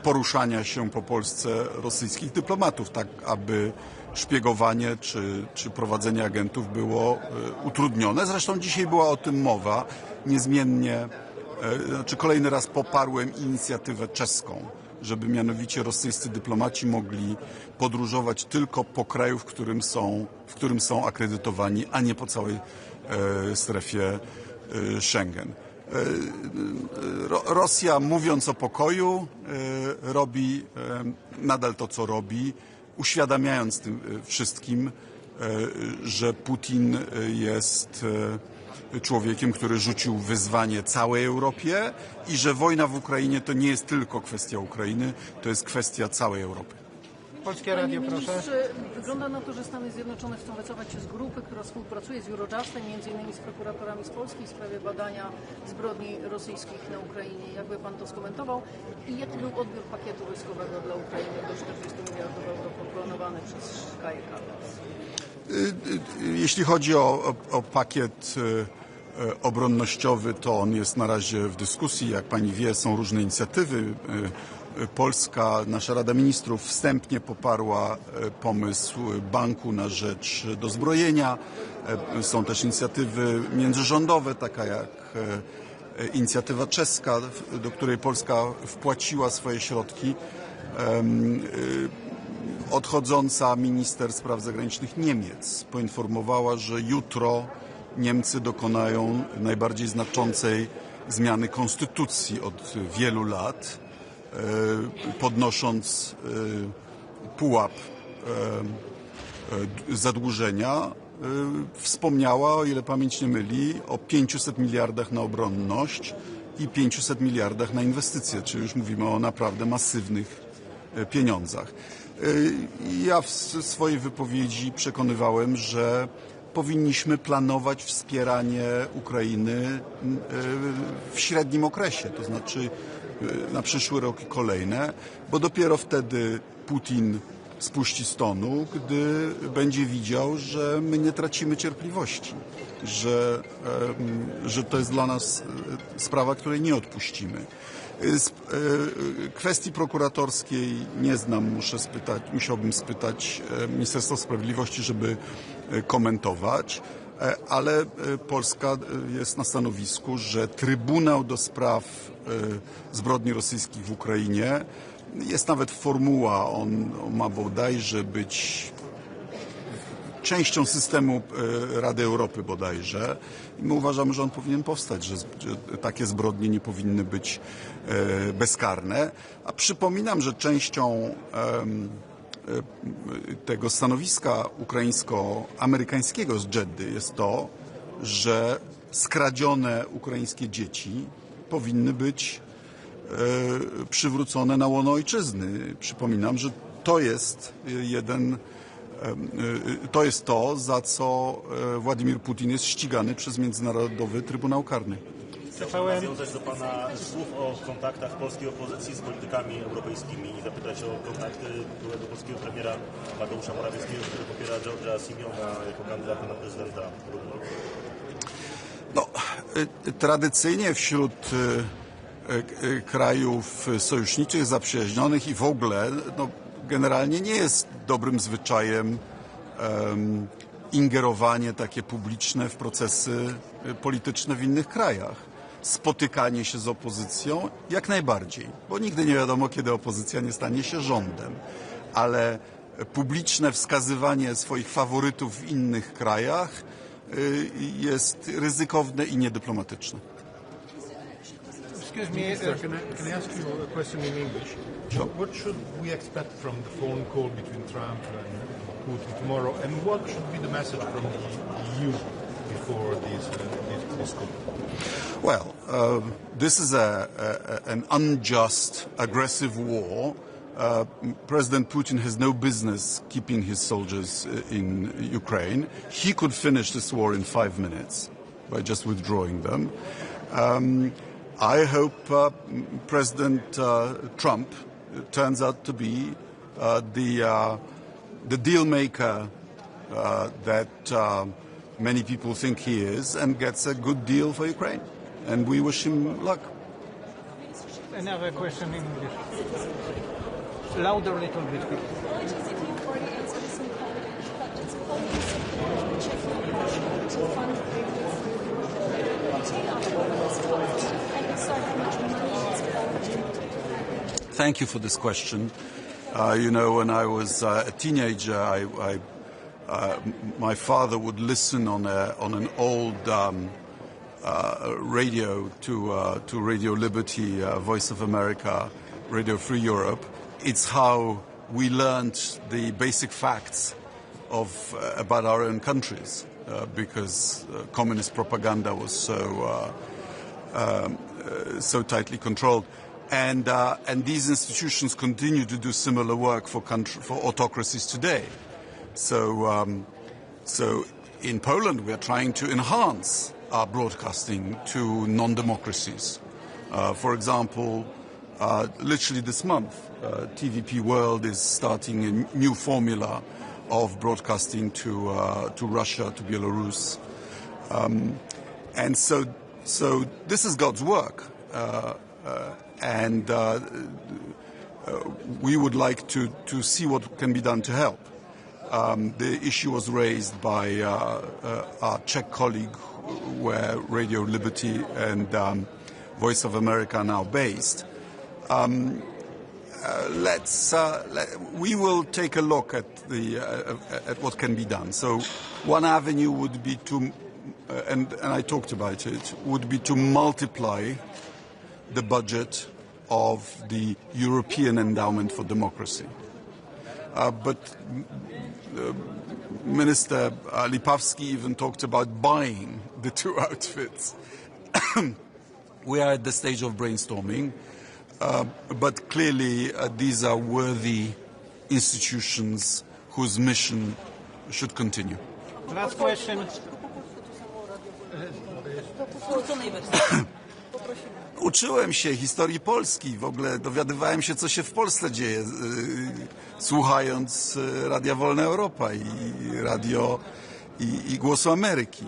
poruszania się po Polsce rosyjskich dyplomatów, tak aby szpiegowanie czy prowadzenie agentów było utrudnione. Zresztą dzisiaj była o tym mowa. Niezmiennie, kolejny raz poparłem inicjatywę czeską, żeby mianowicie rosyjscy dyplomaci mogli podróżować tylko po kraju, w którym są akredytowani, a nie po całej strefie Schengen. Rosja, mówiąc o pokoju, robi nadal to, co robi, uświadamiając tym wszystkim, że Putin jest człowiekiem, który rzucił wyzwanie całej Europie i że wojna w Ukrainie to nie jest tylko kwestia Ukrainy, to jest kwestia całej Europy. Polskie Radio, proszę. Wygląda na to, że Stany Zjednoczone chcą wycofać się z grupy, która współpracuje z Eurojustem, m.in. z prokuratorami z Polski w sprawie badania zbrodni rosyjskich na Ukrainie. Jakby pan to skomentował? I jaki był odbiór pakietu wojskowego dla Ukrainy do 40 miliardów euro proplanowany przez Kaję Kallas? Jeśli chodzi o pakiet obronnościowy, to on jest na razie w dyskusji. Jak pani wie, są różne inicjatywy. Polska, nasza Rada Ministrów wstępnie poparła pomysł banku na rzecz dozbrojenia. Są też inicjatywy międzyrządowe, taka jak inicjatywa czeska, do której Polska wpłaciła swoje środki. Odchodząca minister spraw zagranicznych Niemiec poinformowała, że jutro Niemcy dokonają najbardziej znaczącej zmiany konstytucji od wielu lat, podnosząc pułap zadłużenia. Wspomniała, o ile pamięć nie myli, o 500 miliardach na obronność i 500 miliardach na inwestycje, czyli już mówimy o naprawdę masywnych pieniądzach. Ja w swojej wypowiedzi przekonywałem, że powinniśmy planować wspieranie Ukrainy w średnim okresie, to znaczy na przyszły rok i kolejne, bo dopiero wtedy Putin spuści z tonu, gdy będzie widział, że my nie tracimy cierpliwości, że to jest dla nas sprawa, której nie odpuścimy. Z kwestii prokuratorskiej nie znam, musiałbym spytać Ministerstwo Sprawiedliwości, żeby komentować, ale Polska jest na stanowisku, że Trybunał do Spraw Zbrodni Rosyjskich w Ukrainie, jest nawet formuła, on ma bodajże być częścią systemu Rady Europy bodajże. I my uważamy, że on powinien powstać, że takie zbrodnie nie powinny być bezkarne. A przypominam, że częścią tego stanowiska ukraińsko-amerykańskiego z Jeddy jest to, że skradzione ukraińskie dzieci powinny być przywrócone na łono ojczyzny. Przypominam, że to jest to, za co Władimir Putin jest ścigany przez Międzynarodowy Trybunał Karny. Chciałbym nawiązać do Pana słów o kontaktach polskiej opozycji z politykami europejskimi i zapytać o kontakty byłego polskiego premiera Mateusza Morawieckiego, który popiera George'a Simiona jako kandydata na prezydenta Rumunii. No, tradycyjnie wśród krajów sojuszniczych, zaprzyjaźnionych i w ogóle generalnie nie jest dobrym zwyczajem ingerowanie takie publiczne w procesy polityczne w innych krajach. Spotykanie się z opozycją jak najbardziej, bo nigdy nie wiadomo, kiedy opozycja nie stanie się rządem, ale publiczne wskazywanie swoich faworytów w innych krajach jest ryzykowne i niedyplomatyczne. Excuse me, can I ask you a question in English? Sure. What should we expect from the phone call between Trump and Putin tomorrow, and what should be the message from the EU before this call? Well, this is an unjust, aggressive war. President Putin has no business keeping his soldiers in Ukraine. He could finish this war in 5 minutes by just withdrawing them. I hope President Trump turns out to be the deal maker that many people think he is and gets a good deal for Ukraine. And we wish him luck. Another question in English. Louder a little bit. Thank you for this question. When I was a teenager, my father would listen on an old radio to Radio Liberty, Voice of America, Radio Free Europe. It's how we learned the basic facts about our own countries, because communist propaganda was so tightly controlled. And these institutions continue to do similar work for autocracies today. So in Poland, we are trying to enhance our broadcasting to non-democracies. For example, literally this month, TVP World is starting a new formula of broadcasting to Russia, to Belarus, and so this is God's work. And we would like to see what can be done to help. The issue was raised by our Czech colleague, where Radio Liberty and Voice of America are now based. we will take a look at what can be done. So one avenue would be to, and I talked about it, would be to multiply the budget of the European Endowment for Democracy. But Minister Lipavsky even talked about buying the two outfits. We are at the stage of brainstorming, but clearly these are worthy institutions whose mission should continue. Last question. Uczyłem się historii Polski, w ogóle dowiadywałem się, co się w Polsce dzieje, słuchając Radia Wolna Europa i Głosu Ameryki.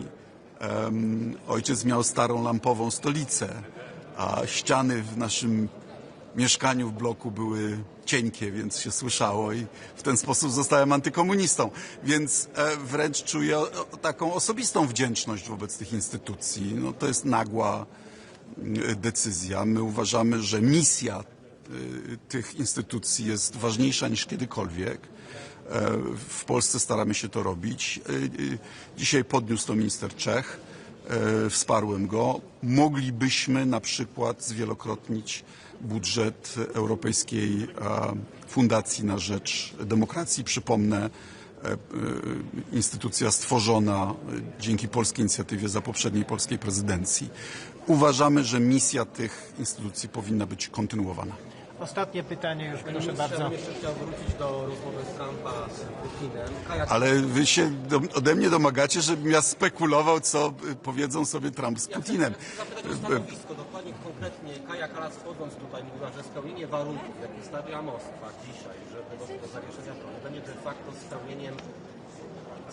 Ojciec miał starą lampową stolicę, a ściany w naszym mieszkaniu w bloku były cienkie, więc się słyszało i w ten sposób zostałem antykomunistą. Więc wręcz czuję taką osobistą wdzięczność wobec tych instytucji. No, to jest nagła decyzja. My uważamy, że misja tych instytucji jest ważniejsza niż kiedykolwiek. W Polsce staramy się to robić. Dzisiaj podniósł to minister Czech. Wsparłem go. Moglibyśmy na przykład zwielokrotnić budżet Europejskiej Fundacji na Rzecz Demokracji. Przypomnę, instytucja stworzona dzięki polskiej inicjatywie za poprzedniej polskiej prezydencji. Uważamy, że misja tych instytucji powinna być kontynuowana. Ostatnie pytanie już, proszę bardzo. Ja jeszcze chciał wrócić do rozmowy z Trumpa z Putinem. Ale wy się ode mnie domagacie, żebym ja spekulował, co powiedzą sobie Trump z Putinem. Zapytać o stanowisko, dokładnie konkretnie. Kaja Kallas wchodząc tutaj mówiła, że spełnienie warunków, jakie stawia Moskwa dzisiaj, żeby do zawieszenia broni, będzie de facto spełnieniem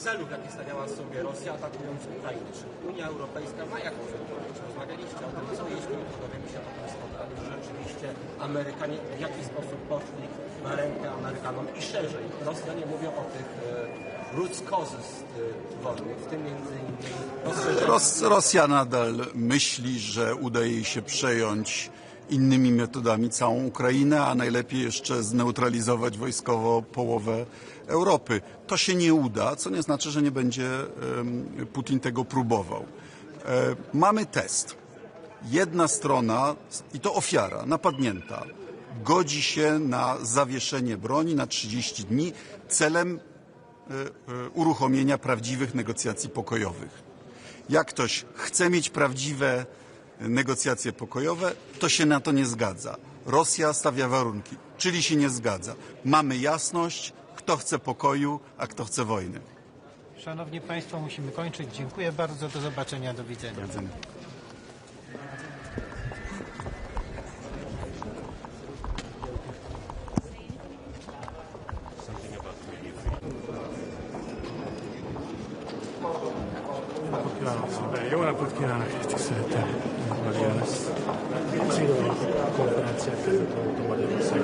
celów, jakie stawiała sobie Rosja, atakując Ukrainę. Czy Unia Europejska ma jakąś odpowiedź? Rozmawialiście o tym, co jeśli dowiemy się po tym spotkaniu, że rzeczywiście Amerykanie w jakiś sposób poszli na rękę Amerykanom i szerzej. Rosjanie mówią o tych root causes wojny, w tym między innymi Rosja nadal myśli, że uda jej się przejąć innymi metodami całą Ukrainę, a najlepiej jeszcze zneutralizować wojskowo połowę Europy. To się nie uda, co nie znaczy, że nie będzie Putin tego próbował. Mamy test. Jedna strona, i to ofiara, napadnięta, godzi się na zawieszenie broni na 30 dni celem uruchomienia prawdziwych negocjacji pokojowych. Jak ktoś chce mieć prawdziwe negocjacje pokojowe, to się na to nie zgadza. Rosja stawia warunki, czyli się nie zgadza. Mamy jasność, kto chce pokoju, a kto chce wojny. Szanowni Państwo, musimy kończyć. Dziękuję bardzo. Do zobaczenia. Do widzenia. Do widzenia. Jó napot kívánok, tisztelettel Mariana. Szíriai konferenciák között, amit a Magyarország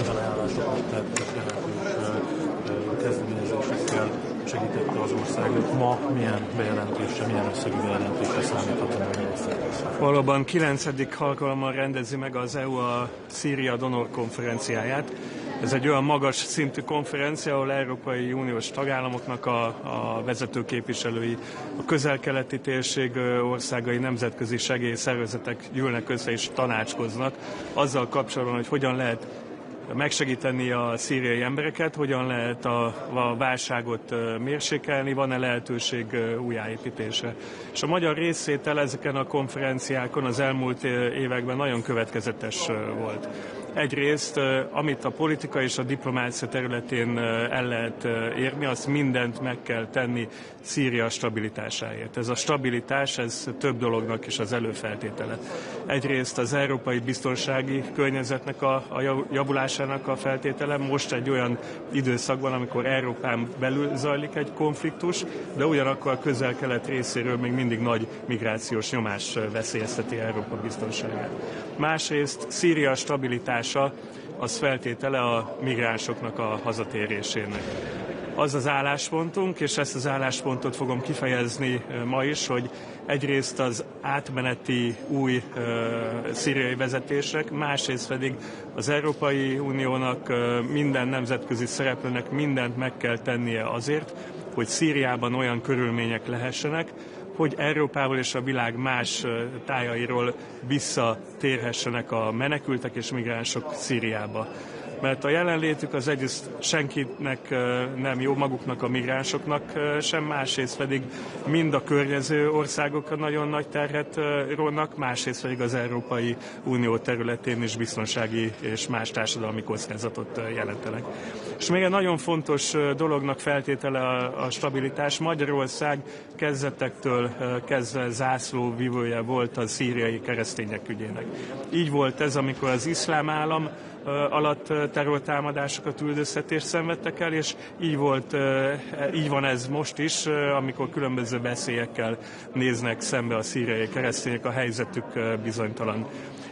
felajánlásokat tett, jelentős kezdeményezésekkel segítette az országot. Ma milyen bejelentése, milyen összegű bejelentése számíthat a miniszter? Valóban 9. alkalommal rendezi meg az EU a Szíria donor konferenciáját. Ez egy olyan magas szintű konferencia, ahol Európai Uniós tagállamoknak a vezető képviselői, a közel-keleti térség országai, nemzetközi segélyszervezetek gyűlnek össze és tanácskoznak azzal kapcsolatban, hogy hogyan lehet megsegíteni a szíriai embereket, hogyan lehet a válságot mérsékelni, van-e lehetőség újjáépítésre. És a magyar részvétel ezeken a konferenciákon az elmúlt években nagyon következetes volt. Egyrészt, amit a politika és a diplomácia területén el lehet érni, azt mindent meg kell tenni Szíria stabilitásáért. Ez a stabilitás, ez több dolognak is az előfeltétele. Egyrészt az európai biztonsági környezetnek a javulásának a feltétele. Most egy olyan időszakban, amikor Európán belül zajlik egy konfliktus, de ugyanakkor a közel-kelet részéről még mindig nagy migrációs nyomás veszélyezteti Európa biztonságát. Másrészt Szíria stabilitása az feltétele a migránsoknak a hazatérésének. Az az álláspontunk, és ezt az álláspontot fogom kifejezni ma is, hogy egyrészt az átmeneti új szíriai vezetések, másrészt pedig az Európai Uniónak, minden nemzetközi szereplőnek mindent meg kell tennie azért, hogy Szíriában olyan körülmények lehessenek, hogy Európából és a világ más tájairól visszatérhessenek a menekültek és migránsok Szíriába. Mert a jelenlétük az egyrészt senkinek nem jó, maguknak a migránsoknak sem, másrészt pedig mind a környező országokra nagyon nagy terhet rónak, másrészt pedig az Európai Unió területén is biztonsági és más társadalmi kockázatot jelentenek. És még egy nagyon fontos dolognak feltétele a stabilitás. Magyarország kezdetektől kezdve zászlóvivője volt a szíriai keresztények ügyének. Így volt ez, amikor az iszlám állam alatt terrortámadásokat, üldöztetést szenvedtek el, és így van ez most is, amikor különböző veszélyekkel néznek szembe a szíriai keresztények, a helyzetük bizonytalan.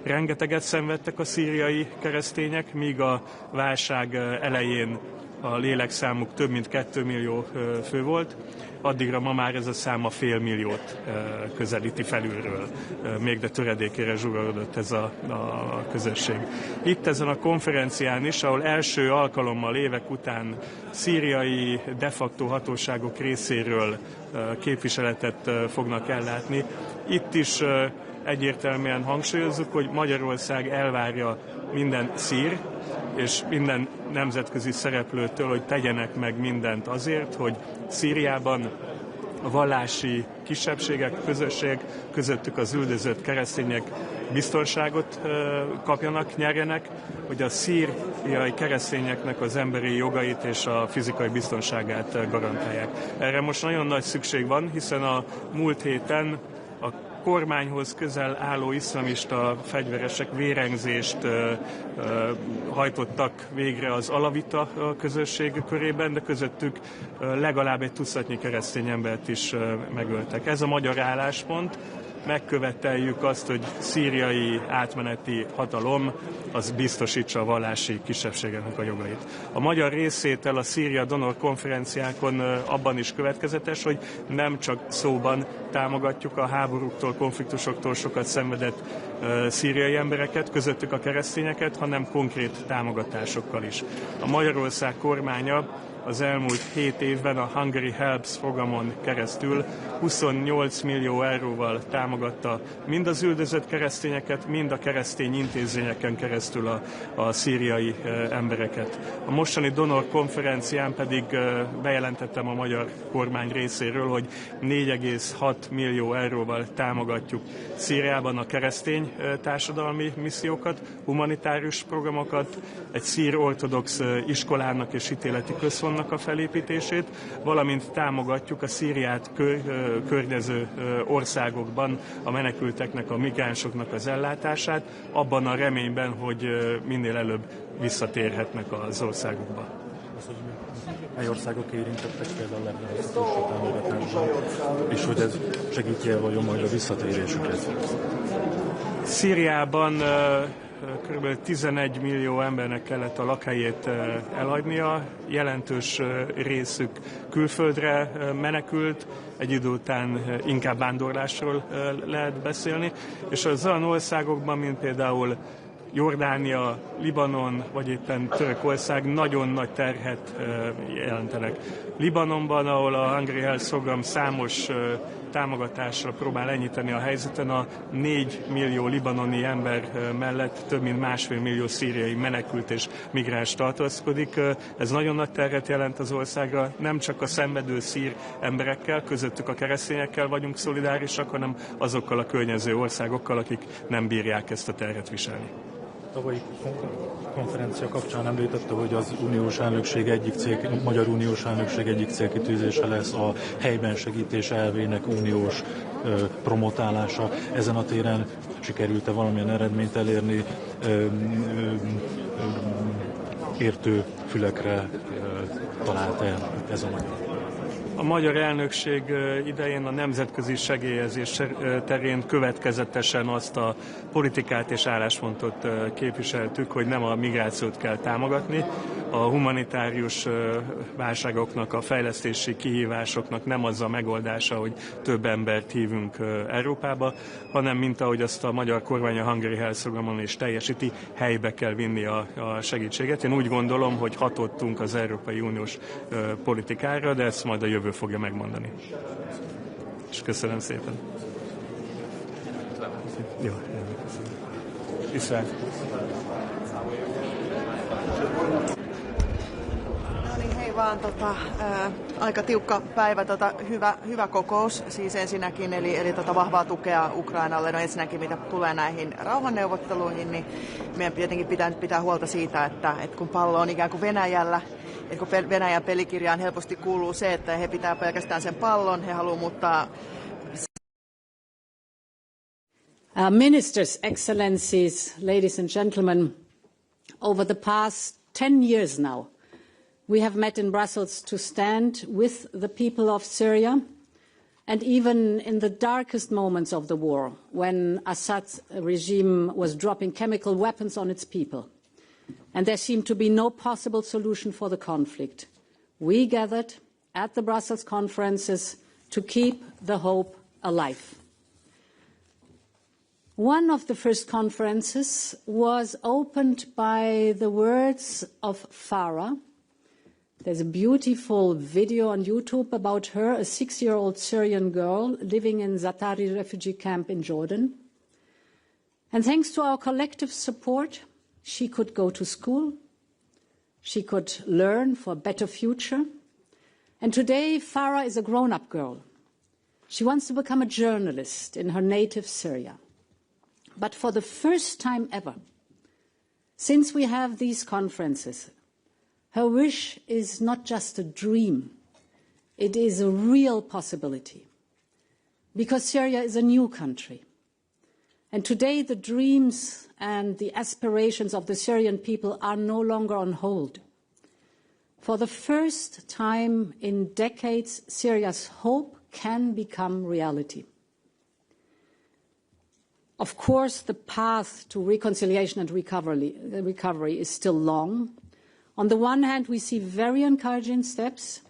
Rengeteget szenvedtek a szíriai keresztények, míg a válság elején a lélekszámuk több mint 2 millió fő volt, addigra ma már ez a szám a 500 000 közelíti felülről, még de töredékére zsugorodott ez a közösség. Itt ezen a konferencián is, ahol első alkalommal évek után szíriai de facto hatóságok részéről képviseletet fognak ellátni, itt is egyértelműen hangsúlyozzuk, hogy Magyarország elvárja minden szír és minden nemzetközi szereplőtől, hogy tegyenek meg mindent azért, hogy Szíriában a vallási kisebbségek, közösség, közöttük az üldözött keresztények biztonságot kapjanak, nyerjenek, hogy a szíriai keresztényeknek az emberi jogait és a fizikai biztonságát garantálják. Erre most nagyon nagy szükség van, hiszen a múlt héten a kormányhoz közel álló iszlamista fegyveresek vérengzést hajtottak végre az alavita közösség körében, de közöttük legalább egy tucatnyi keresztény embert is megöltek. Ez a magyar álláspont. Megköveteljük azt, hogy szíriai átmeneti hatalom az biztosítsa a vallási kisebbségeknek a jogait. A magyar részvétel a Szíria donor konferenciákon abban is következetes, hogy nem csak szóban támogatjuk a háborúktól, konfliktusoktól sokat szenvedett szíriai embereket, közöttük a keresztényeket, hanem konkrét támogatásokkal is. A Magyarország kormánya az elmúlt 7 évben a Hungary Helps programon keresztül 28 millió euróval támogatta mind az üldözött keresztényeket, mind a keresztény intézményeken keresztül a szíriai embereket. A mostani donor konferencián pedig bejelentettem a magyar kormány részéről, hogy 4,6 millió euróval támogatjuk Szíriában a keresztény társadalmi missziókat, humanitárius programokat, egy szír ortodox iskolának és ítéleti központnak a felépítését, valamint támogatjuk a Szíriát környező országokban a menekülteknek, a migránsoknak az ellátását, abban a reményben, hogy minél előbb visszatérhetnek az országokba. Mely országok érintettek például ebben az utolsó támogatásban, és hogy ez segíti-e vajon majd a visszatérésüket? Szíriában kb. 11 millió embernek kellett a lakhelyét elhagynia, jelentős részük külföldre menekült, egy idő után inkább vándorlásról lehet beszélni, és az olyan országokban, mint például Jordánia, Libanon vagy éppen Törökország nagyon nagy terhet jelentenek. Libanonban, ahol a Hungary Health program számos támogatásra próbál enyhíteni a helyzeten, a 4 millió libanoni ember mellett több mint 1,5 millió szíriai menekült és migráns tartózkodik. Ez nagyon nagy terhet jelent az országra, nem csak a szenvedő szír emberekkel, közöttük a keresztényekkel vagyunk szolidárisak, hanem azokkal a környező országokkal, akik nem bírják ezt a terhet viselni. Tavalyi konferencia kapcsán említette, hogy az uniós elnökség magyar uniós elnökség egyik célkitűzése lesz a helyben segítés elvének uniós promotálása. Ezen a téren sikerült-e valamilyen eredményt elérni, értő fülekre talált-e ez a magyar? A magyar elnökség idején a nemzetközi segélyezés terén következetesen azt a politikát és álláspontot képviseltük, hogy nem a migrációt kell támogatni, a humanitárius válságoknak, a fejlesztési kihívásoknak nem az a megoldása, hogy több embert hívunk Európába, hanem mint ahogy azt a magyar kormány a Hungary Health programon is teljesíti, helybe kell vinni a segítséget. Én úgy gondolom, hogy hatottunk az Európai Uniós politikára, de ezt majd a jövő fogja megmondani. És köszönöm szépen. Jó, köszönöm. Viszlát. No niin, hei vaan. Aika tiukka päivä, hyvä kokous siis ensinnäkin, eli vahvaa tukea Ukrainalle. No ensinnäkin mitä tulee näihin rauhanneuvotteluihin, niin meidän tietenkin pitää huolta siitä, että kun pallo on ikään kuin Venäjällä, että kun Venäjän pelikirjaan helposti kuuluu se, että he pitää pelkästään sen pallon, he haluaa muuttaa. Ministers, Excellencies, ladies and gentlemen, over the past 10 years now, we have met in Brussels to stand with the people of Syria, and even in the darkest moments of the war, when Assad's regime was dropping chemical weapons on its people, and there seemed to be no possible solution for the conflict, we gathered at the Brussels conferences to keep the hope alive. One of the first conferences was opened by the words of Farah. There's a beautiful video on YouTube about her, a 6-year-old Syrian girl living in Zaatari refugee camp in Jordan. And thanks to our collective support, she could go to school, she could learn for a better future. And today, Farah is a grown-up girl. She wants to become a journalist in her native Syria. But for the first time ever, since we have these conferences, her wish is not just a dream, it is a real possibility. Because Syria is a new country. And today the dreams and the aspirations of the Syrian people are no longer on hold. For the first time in decades, Syria's hope can become reality. Of course, the path to reconciliation and recovery is still long. On the one hand, we see very encouraging steps.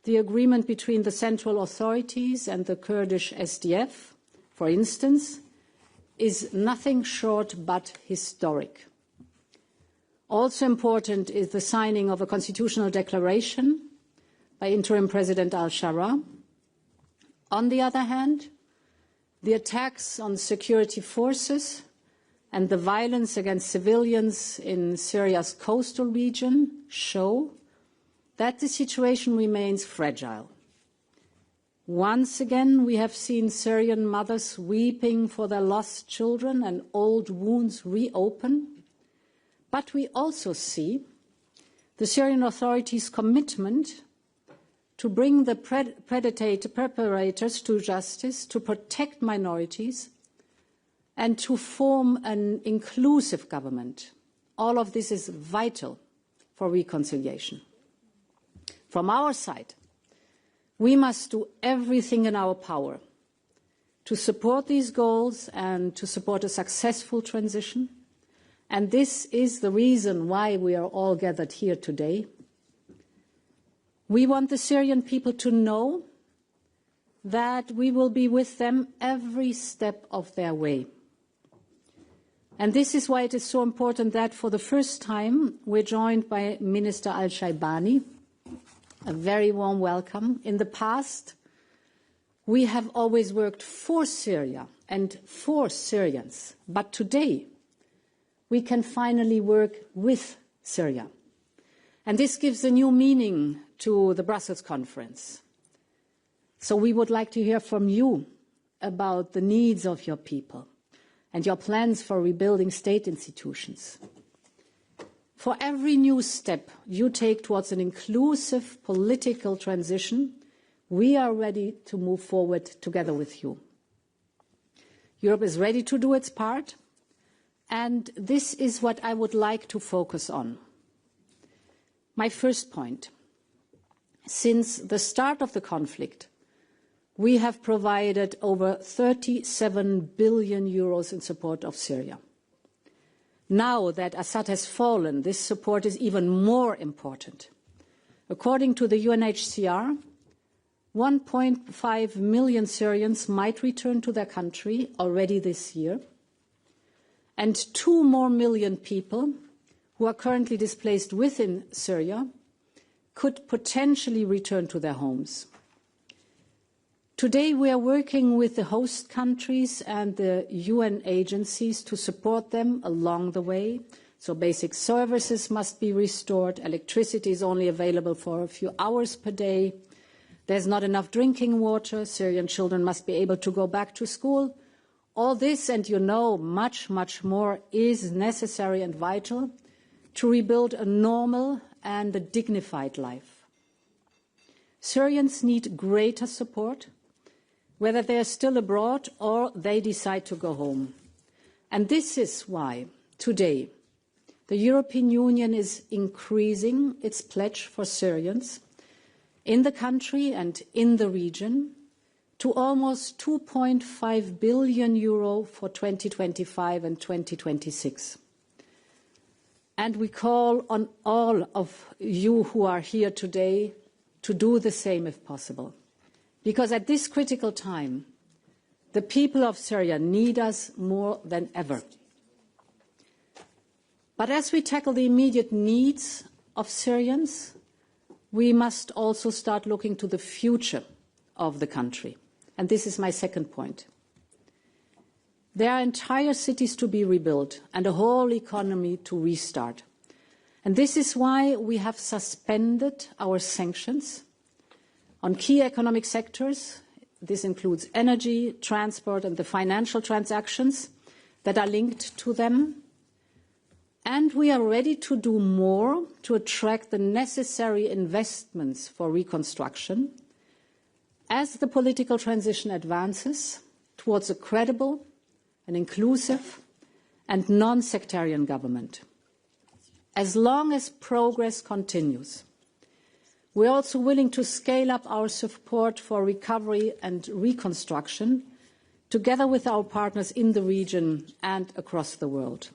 The agreement between the central authorities and the Kurdish SDF, for instance, is nothing short but historic. Also important is the signing of a constitutional declaration by interim President al-Shara. On the other hand, the attacks on security forces and the violence against civilians in Syria's coastal region show that the situation remains fragile. Once again, we have seen Syrian mothers weeping for their lost children and old wounds reopen. But we also see the Syrian authorities' commitment to bring the perpetrators to justice, to protect minorities, and to form an inclusive government. All of this is vital for reconciliation. From our side, we must do everything in our power to support these goals and to support a successful transition. And this is the reason why we are all gathered here today. We want the Syrian people to know that we will be with them every step of their way. And this is why it is so important that for the first time we're joined by Minister al-Shibani. A very warm welcome. In the past, we have always worked for Syria and for Syrians. But today, we can finally work with Syria. And this gives a new meaning to the Brussels conference. So we would like to hear from you about the needs of your people and your plans for rebuilding state institutions. For every new step you take towards an inclusive political transition, we are ready to move forward together with you. Europe is ready to do its part, and this is what I would like to focus on. My first point. Since the start of the conflict, we have provided over 37 billion euros in support of Syria. Now that Assad has fallen, this support is even more important. According to the UNHCR, 1.5 million Syrians might return to their country already this year, and 2 more million people who are currently displaced within Syria could potentially return to their homes. Today we are working with the host countries and the UN agencies to support them along the way. So basic services must be restored, electricity is only available for a few hours per day, there's not enough drinking water, Syrian children must be able to go back to school. All this, and you know, much, much more is necessary and vital to rebuild a normal and a dignified life. Syrians need greater support, whether they are still abroad or they decide to go home. And this is why today the European Union is increasing its pledge for Syrians in the country and in the region to almost 2.5 billion euro for 2025 and 2026. And we call on all of you who are here today to do the same if possible. Because at this critical time, the people of Syria need us more than ever. But as we tackle the immediate needs of Syrians, we must also start looking to the future of the country. And this is my second point. There are entire cities to be rebuilt and a whole economy to restart. And this is why we have suspended our sanctions on key economic sectors. This includes energy, transport, and the financial transactions that are linked to them. And we are ready to do more to attract the necessary investments for reconstruction as the political transition advances towards a credible and inclusive and non-sectarian government. As long as progress continues, we are also willing to scale up our support for recovery and reconstruction together with our partners in the region and across the world.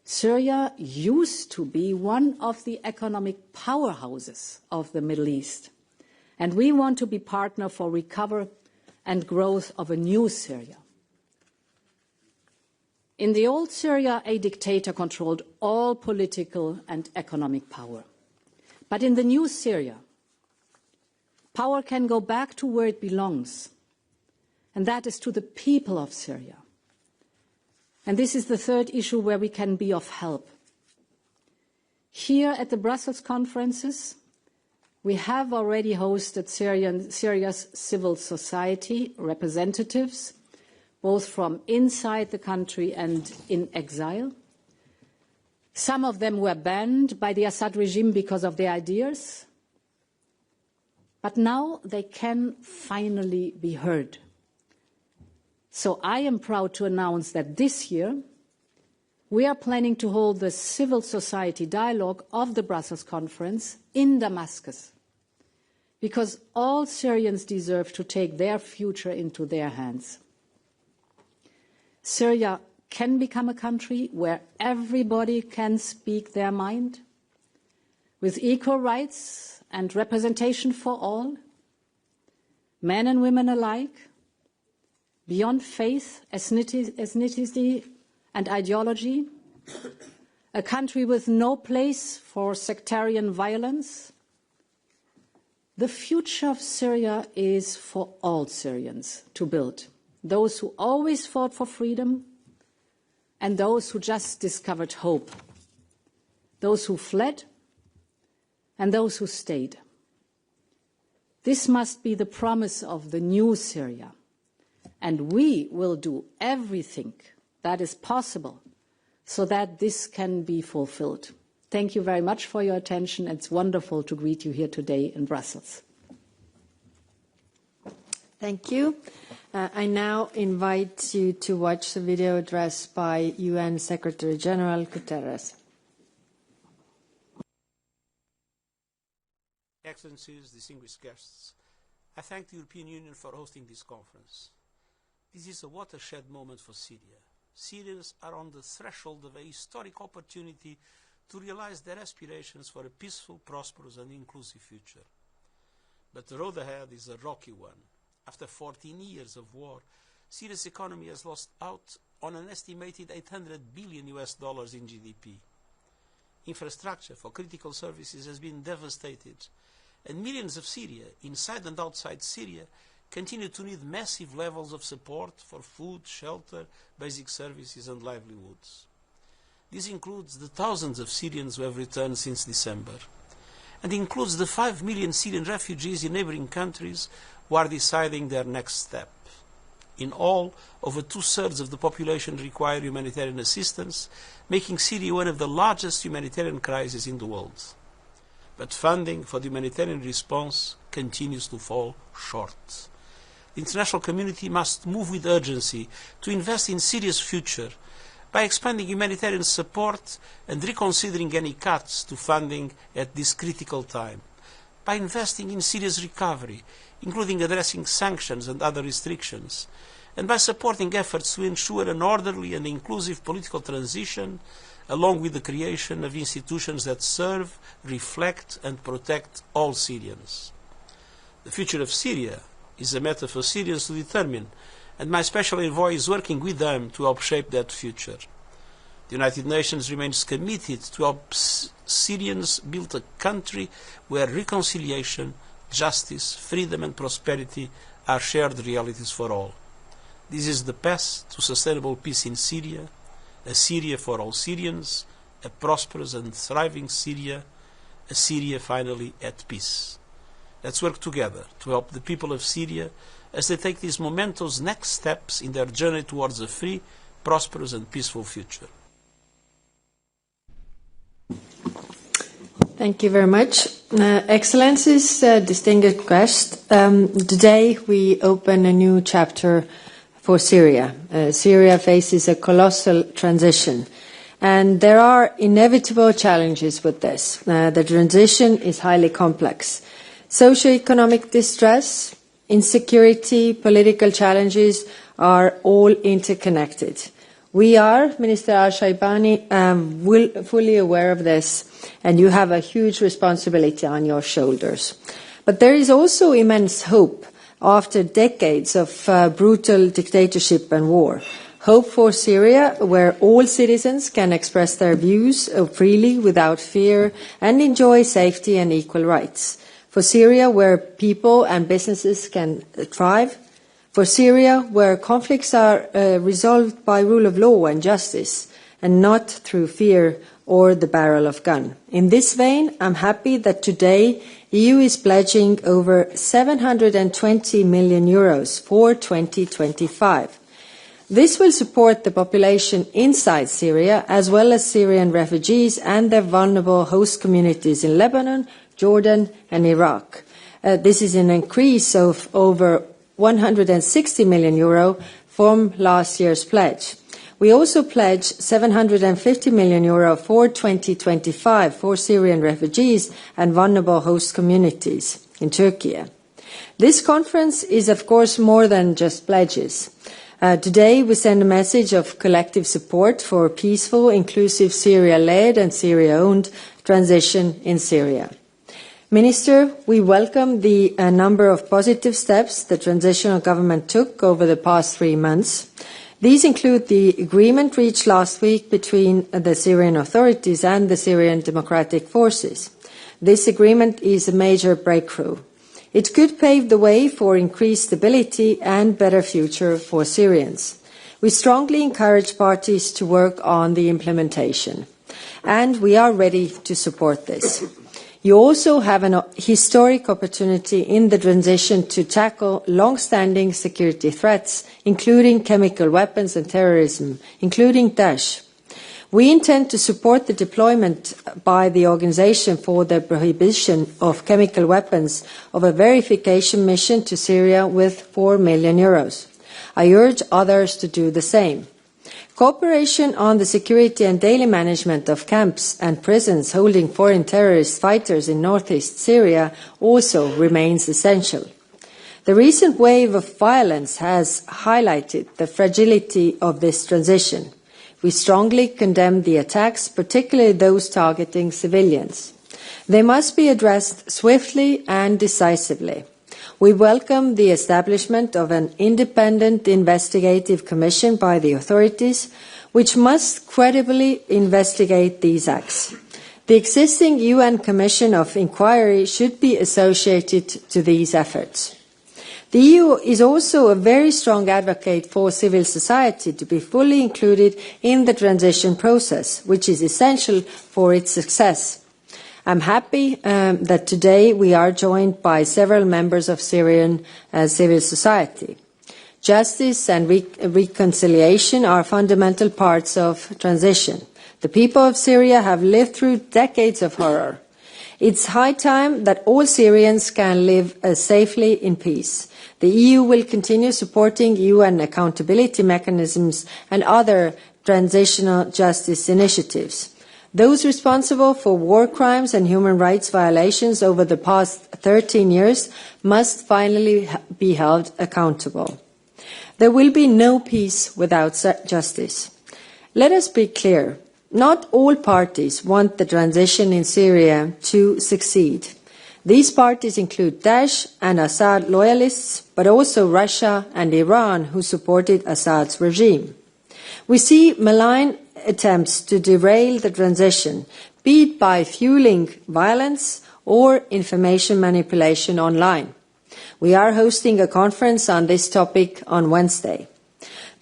Syria used to be one of the economic powerhouses of the Middle East, and we want to be partner for recovery and growth of a new Syria. In the old Syria, a dictator controlled all political and economic power. But in the new Syria, power can go back to where it belongs, and that is to the people of Syria. And this is the third issue where we can be of help. Here at the Brussels conferences, we have already hosted Syria's civil society representatives, both from inside the country and in exile. Some of them were banned by the Assad regime because of their ideas, but now they can finally be heard. So I am proud to announce that this year we are planning to hold the civil society dialogue of the Brussels conference in Damascus, because all Syrians deserve to take their future into their hands. Syria can become a country where everybody can speak their mind, with equal rights and representation for all, men and women alike, beyond faith, ethnicity and ideology, a country with no place for sectarian violence. The future of Syria is for all Syrians to build, those who always fought for freedom and those who just discovered hope, those who fled and those who stayed. This must be the promise of the new Syria, and we will do everything that is possible so that this can be fulfilled. Thank you very much for your attention. It's wonderful to greet you here today in Brussels. Thank you. I now invite you to watch the video address by UN Secretary General Guterres. Excellencies, distinguished guests, I thank the European Union for hosting this conference. This is a watershed moment for Syria. Syrians are on the threshold of a historic opportunity to realize their aspirations for a peaceful, prosperous and inclusive future. But the road ahead is a rocky one. After 14 years of war, Syria's economy has lost out on an estimated $800 billion in GDP. Infrastructure for critical services has been devastated, and millions of Syria, inside and outside Syria, continue to need massive levels of support for food, shelter, basic services and livelihoods. This includes the thousands of Syrians who have returned since December, and includes the 5 million Syrian refugees in neighboring countries who are deciding their next step. In all, over 2/3 of the population require humanitarian assistance, making Syria one of the largest humanitarian crises in the world. But funding for the humanitarian response continues to fall short. The international community must move with urgency to invest in Syria's future by expanding humanitarian support and reconsidering any cuts to funding at this critical time, by investing in Syria's recovery, including addressing sanctions and other restrictions, and by supporting efforts to ensure an orderly and inclusive political transition, along with the creation of institutions that serve, reflect and protect all Syrians. The future of Syria is a matter for Syrians to determine, and my special envoy is working with them to help shape that future. The United Nations remains committed to help Syrians build a country where reconciliation, justice, freedom and prosperity are shared realities for all. This is the path to sustainable peace in Syria, a Syria for all Syrians, a prosperous and thriving Syria, a Syria finally at peace. Let's work together to help the people of Syria as they take these momentous next steps in their journey towards a free, prosperous and peaceful future. Thank you very much. Excellencies, distinguished guests, today we open a new chapter for Syria. Syria faces a colossal transition, and there are inevitable challenges with this. The transition is highly complex. Socio-economic distress, insecurity, political challenges are all interconnected. We are, Minister al-Shibani, fully aware of this, and you have a huge responsibility on your shoulders. But there is also immense hope after decades of brutal dictatorship and war. Hope for Syria, where all citizens can express their views freely without fear and enjoy safety and equal rights. For Syria, where people and businesses can thrive. For Syria, where conflicts are resolved by rule of law and justice, and not through fear or the barrel of gun. In this vein, I'm happy that today EU is pledging over 720 million euros for 2025. This will support the population inside Syria, as well as Syrian refugees and their vulnerable host communities in Lebanon, Jordan and Iraq. This is an increase of over 160 million euro from last year's pledge. We also pledge 750 million euro for 2025 for Syrian refugees and vulnerable host communities in Turkey. This conference is, of course, more than just pledges. Today, we send a message of collective support for a peaceful, inclusive, Syria-led and Syria-owned transition in Syria. Minister, we welcome the number of positive steps the transitional government took over the past 3 months. These include the agreement reached last week between the Syrian authorities and the Syrian Democratic Forces. This agreement is a major breakthrough. It could pave the way for increased stability and better future for Syrians. We strongly encourage parties to work on the implementation, and we are ready to support this. You also have a historic opportunity in the transition to tackle long-standing security threats, including chemical weapons and terrorism, including Daesh. We intend to support the deployment by the Organization for the Prohibition of Chemical Weapons of a verification mission to Syria with 4 million euros. I urge others to do the same. Cooperation on the security and daily management of camps and prisons holding foreign terrorist fighters in northeast Syria also remains essential. The recent wave of violence has highlighted the fragility of this transition. We strongly condemn the attacks, particularly those targeting civilians. They must be addressed swiftly and decisively. We welcome the establishment of an independent investigative commission by the authorities, which must credibly investigate these acts. The existing UN Commission of Inquiry should be associated to these efforts. The EU is also a very strong advocate for civil society to be fully included in the transition process, which is essential for its success. I'm happy that today we are joined by several members of Syrian civil society. Justice and reconciliation are fundamental parts of transition. The people of Syria have lived through decades of horror. It's high time that all Syrians can live safely in peace. The EU will continue supporting UN accountability mechanisms and other transitional justice initiatives. Those responsible for war crimes and human rights violations over the past 13 years must finally be held accountable. There will be no peace without justice. Let us be clear. Not all parties want the transition in Syria to succeed. These parties include Daesh and Assad loyalists, but also Russia and Iran, who supported Assad's regime. We see malign attempts to derail the transition, be it by fueling violence or information manipulation online. We are hosting a conference on this topic on Wednesday.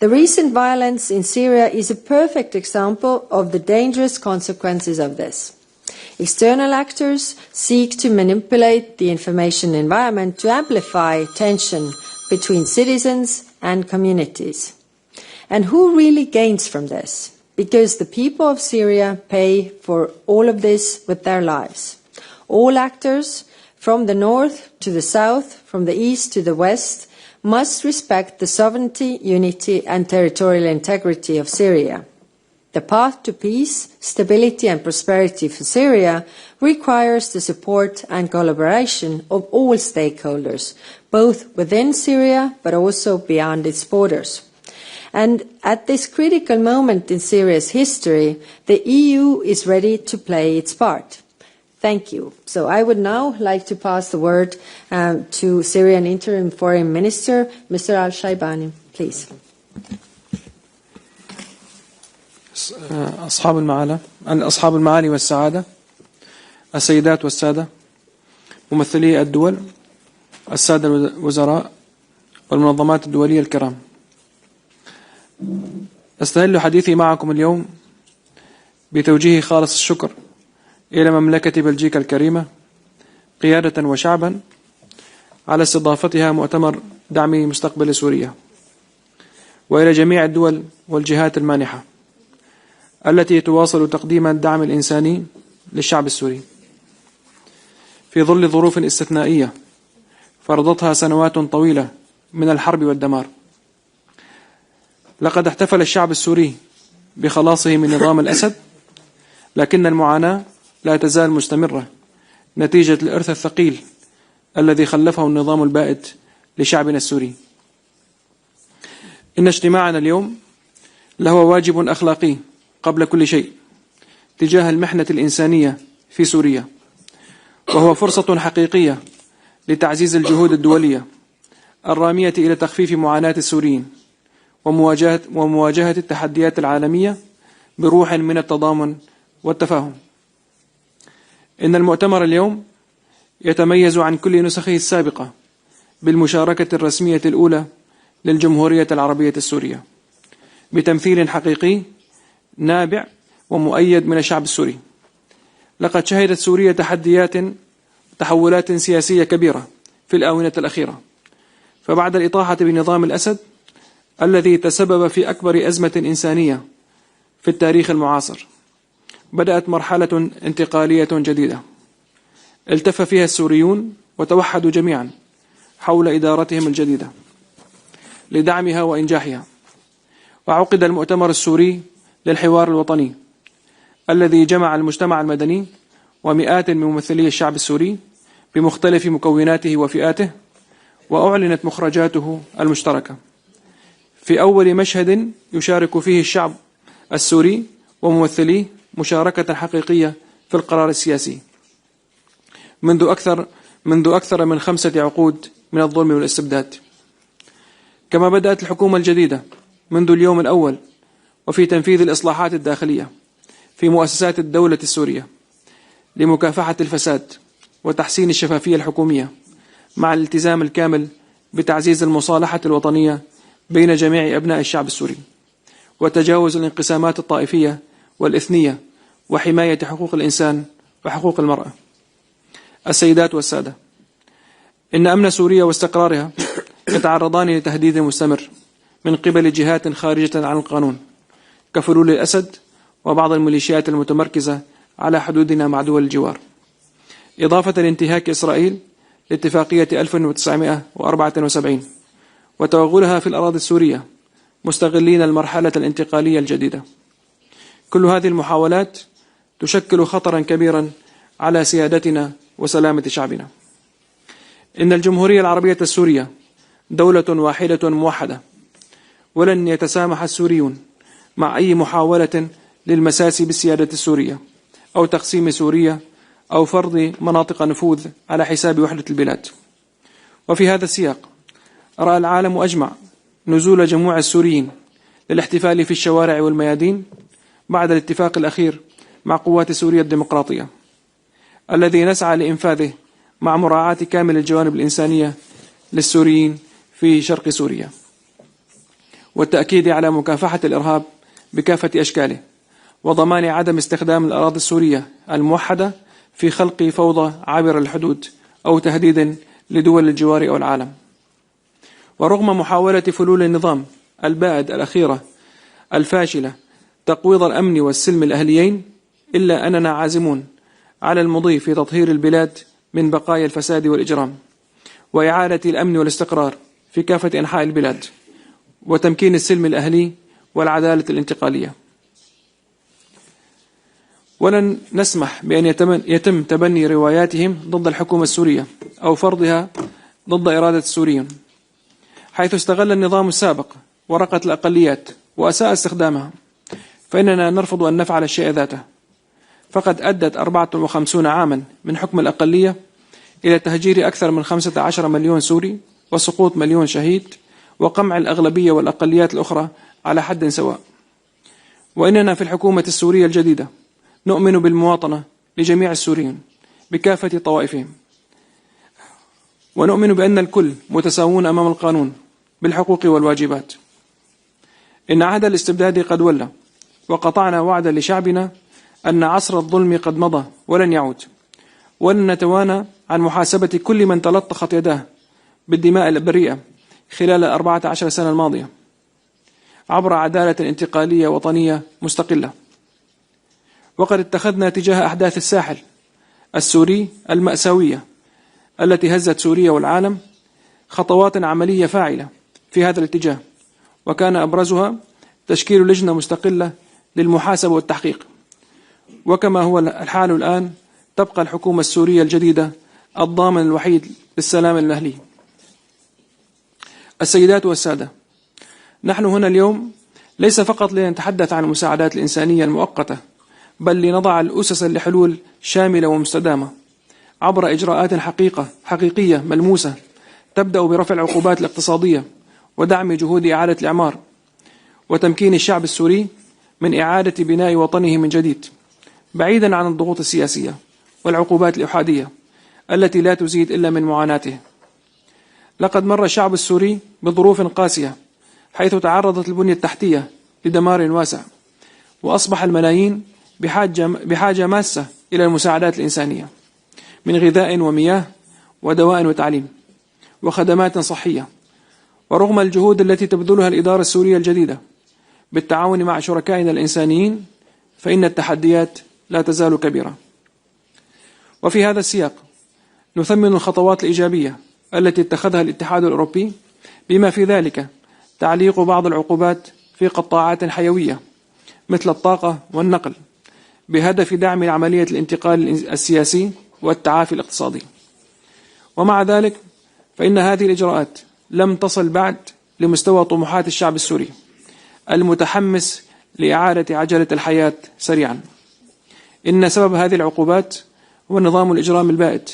The recent violence in Syria is a perfect example of the dangerous consequences of this. External actors seek to manipulate the information environment to amplify tension between citizens and communities. And who really gains from this? Because the people of Syria pay for all of this with their lives. All actors, from the north to the south, from the east to the west, must respect the sovereignty, unity and territorial integrity of Syria. The path to peace, stability and prosperity for Syria requires the support and collaboration of all stakeholders, both within Syria but also beyond its borders. And at this critical moment in Syria's history, the EU is ready to play its part. Thank you. So I would now like to pass the word to Syrian Interim Foreign Minister, Mr. al-Shibani. Please. أصحاب المعالي والسعادة، السيدات والسادة، ممثلي الدول، السادة الوزراء والمنظمات الدولية الكرام. أستهل حديثي معكم اليوم بتوجيه خالص الشكر إلى مملكة بلجيكا الكريمة قيادة وشعبا على استضافتها مؤتمر دعم مستقبل سوريا، وإلى جميع الدول والجهات المانحة التي تواصل تقديم الدعم الإنساني للشعب السوري في ظل ظروف استثنائية فرضتها سنوات طويلة من الحرب والدمار. لقد احتفل الشعب السوري بخلاصه من نظام الأسد، لكن المعاناة لا تزال مستمرة نتيجة الإرث الثقيل الذي خلفه النظام البائد لشعبنا السوري. إن اجتماعنا اليوم له واجب أخلاقي قبل كل شيء تجاه المحنة الإنسانية في سوريا، وهو فرصة حقيقية لتعزيز الجهود الدولية الرامية إلى تخفيف معاناة السوريين ومواجهة التحديات العالمية بروح من التضامن والتفاهم. إن المؤتمر اليوم يتميز عن كل نسخه السابقة بالمشاركة الرسمية الأولى للجمهورية العربية السورية بتمثيل حقيقي نابع ومؤيد من الشعب السوري. لقد شهدت سوريا تحولات سياسية كبيرة في الآونة الأخيرة، فبعد الإطاحة بنظام الأسد الذي تسبب في أكبر أزمة إنسانية في التاريخ المعاصر، بدأت مرحلة انتقالية جديدة التف فيها السوريون وتوحدوا جميعا حول إدارتهم الجديدة لدعمها وإنجاحها. وعقد المؤتمر السوري للحوار الوطني الذي جمع المجتمع المدني ومئات من ممثلي الشعب السوري بمختلف مكوناته وفئاته، وأعلنت مخرجاته المشتركة في أول مشهد يشارك فيه الشعب السوري وممثليه مشاركة حقيقية في القرار السياسي منذ أكثر من 5 عقود من الظلم والاستبداد. كما بدأت الحكومة الجديدة منذ اليوم الأول وفي تنفيذ الإصلاحات الداخلية في مؤسسات الدولة السورية لمكافحة الفساد وتحسين الشفافية الحكومية، مع الالتزام الكامل بتعزيز المصالحة الوطنية بين جميع أبناء الشعب السوري، وتجاوز الانقسامات الطائفية والإثنية، وحماية حقوق الإنسان وحقوق المرأة. السيدات والسادة، إن أمن سوريا واستقرارها يتعرضان لتهديد مستمر من قبل جهات خارجة عن القانون كفلول الأسد وبعض الميليشيات المتمركزة على حدودنا مع دول الجوار، إضافة لانتهاك إسرائيل لاتفاقية 1974 وتوغلها في الأراضي السورية مستغلين المرحلة الانتقالية الجديدة. كل هذه المحاولات تشكل خطرا كبيرا على سيادتنا وسلامة شعبنا. إن الجمهورية العربية السورية دولة واحدة موحدة، ولن يتسامح السوريون مع أي محاولة للمساس بالسيادة السورية أو تقسيم سوريا أو فرض مناطق نفوذ على حساب وحدة البلاد. وفي هذا السياق رأى العالم أجمع نزول جموع السوريين للاحتفال في الشوارع والميادين بعد الاتفاق الأخير مع قوات سوريا الديمقراطية الذي نسعى لإنفاذه مع مراعاة كامل الجوانب الإنسانية للسوريين في شرق سوريا، والتأكيد على مكافحة الإرهاب بكافة أشكاله، وضمان عدم استخدام الأراضي السورية الموحدة في خلق فوضى عابرة الحدود أو تهديد لدول الجوار أو العالم. ورغم محاولة فلول النظام البائد الأخيرة الفاشلة تقويض الأمن والسلم الأهليين، إلا أننا عازمون على المضي في تطهير البلاد من بقايا الفساد والإجرام، وإعادة الأمن والاستقرار في كافة أنحاء البلاد، وتمكين السلم الأهلي والعدالة الانتقالية. ولن نسمح بأن يتم تبني رواياتهم ضد الحكومة السورية أو فرضها ضد إرادة السوريين، حيث استغل النظام السابق ورقة الأقليات وأساء استخدامها، فإننا نرفض أن نفعل الشيء ذاته. فقد أدت 54 عاما من حكم الأقلية إلى تهجير أكثر من 15 مليون سوري وسقوط مليون شهيد وقمع الأغلبية والأقليات الأخرى على حد سواء. وإننا في الحكومة السورية الجديدة نؤمن بالمواطنة لجميع السوريين بكافة طوائفهم، ونؤمن بأن الكل متساوون أمام القانون بالحقوق والواجبات. إن عهد الاستبداد قد ولى، وقطعنا وعدا لشعبنا أن عصر الظلم قد مضى ولن يعود، ولن نتوانى عن محاسبة كل من تلطخت يداه بالدماء البريئة خلال 14 سنة الماضية عبر عدالة انتقالية وطنية مستقلة. وقد اتخذنا تجاه أحداث الساحل السوري المأساوية التي هزت سوريا والعالم خطوات عملية فاعلة في هذا الاتجاه، وكان أبرزها تشكيل لجنة مستقلة للمحاسبة والتحقيق. وكما هو الحال الآن، تبقى الحكومة السورية الجديدة الضامن الوحيد للسلام الأهلي. السيدات والسادة، نحن هنا اليوم ليس فقط لنتحدث عن المساعدات الإنسانية المؤقتة، بل لنضع الأسس لحلول شاملة ومستدامة عبر إجراءات حقيقية ملموسة تبدأ برفع العقوبات الاقتصادية ودعم جهود إعادة الإعمار وتمكين الشعب السوري من إعادة بناء وطنه من جديد، بعيدا عن الضغوط السياسية والعقوبات الإحادية التي لا تزيد إلا من معاناته. لقد مر الشعب السوري بظروف قاسية، حيث تعرضت البنية التحتية لدمار واسع، وأصبح الملايين بحاجة ماسة إلى المساعدات الإنسانية من غذاء ومياه ودواء وتعليم وخدمات صحية. ورغم الجهود التي تبذلها الإدارة السورية الجديدة بالتعاون مع شركائنا الإنسانيين، فإن التحديات لا تزال كبيرة. وفي هذا السياق نثمن الخطوات الإيجابية التي اتخذها الاتحاد الأوروبي، بما في ذلك تعليق بعض العقوبات في قطاعات حيوية مثل الطاقة والنقل، بهدف دعم عملية الانتقال السياسي والتعافي الاقتصادي. ومع ذلك فإن هذه الإجراءات لم تصل بعد لمستوى طموحات الشعب السوري المتحمس لإعادة عجلة الحياة سريعا. إن سبب هذه العقوبات هو نظام الإجرام البائد،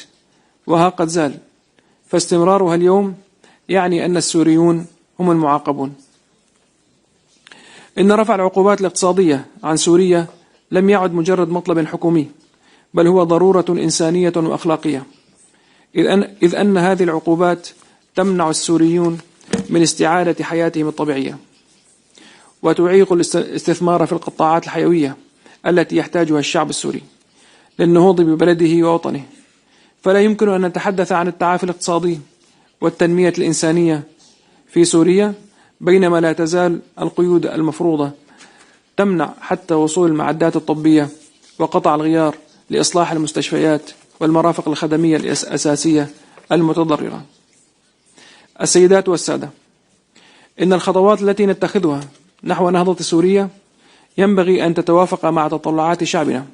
وها قد زال، فاستمرارها اليوم يعني أن السوريون هم المعاقبون. إن رفع العقوبات الاقتصادية عن سوريا لم يعد مجرد مطلب حكومي، بل هو ضرورة إنسانية وأخلاقية، إذ أن هذه العقوبات تمنع السوريون من استعادة حياتهم الطبيعية، وتعيق الاستثمار في القطاعات الحيوية التي يحتاجها الشعب السوري للنهوض ببلده ووطنه. فلا يمكن أن نتحدث عن التعافي الاقتصادي والتنمية الإنسانية في سوريا بينما لا تزال القيود المفروضة تمنع حتى وصول المعدات الطبية وقطع الغيار لإصلاح المستشفيات والمرافق الخدمية الأساسية المتضررة. السيدات والسادة، إن الخطوات التي نتخذها نحو نهضة سوريا ينبغي أن تتوافق مع تطلعات شعبنا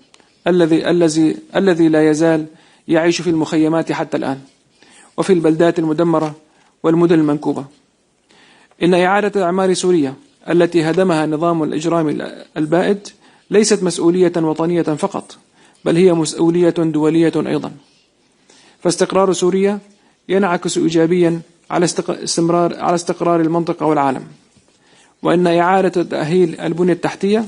الذي لا يزال يعيش في المخيمات حتى الآن وفي البلدات المدمرة والمدن المنكوبة. إن إعادة أعمار سوريا التي هدمها نظام الإجرام البائد ليست مسؤولية وطنية فقط، بل هي مسؤولية دولية أيضا. فاستقرار سوريا ينعكس إيجابيا على استقرار المنطقة والعالم. وإن إعادة تأهيل البنية التحتية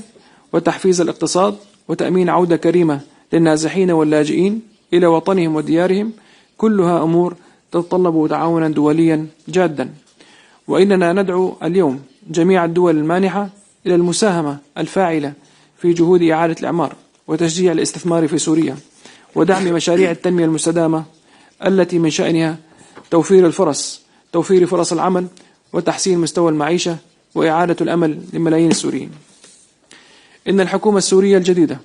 وتحفيز الاقتصاد وتأمين عودة كريمة للنازحين واللاجئين إلى وطنهم وديارهم كلها أمور تتطلب تعاونا دوليا جادا. وإننا ندعو اليوم جميع الدول المانحة إلى المساهمة الفاعلة في جهود إعادة الإعمار وتشجيع الاستثمار في سوريا ودعم مشاريع التنمية المستدامة التي من شأنها توفير فرص العمل وتحسين مستوى المعيشة وإعادة الأمل لملايين السوريين. إن الحكومة السورية الجديدة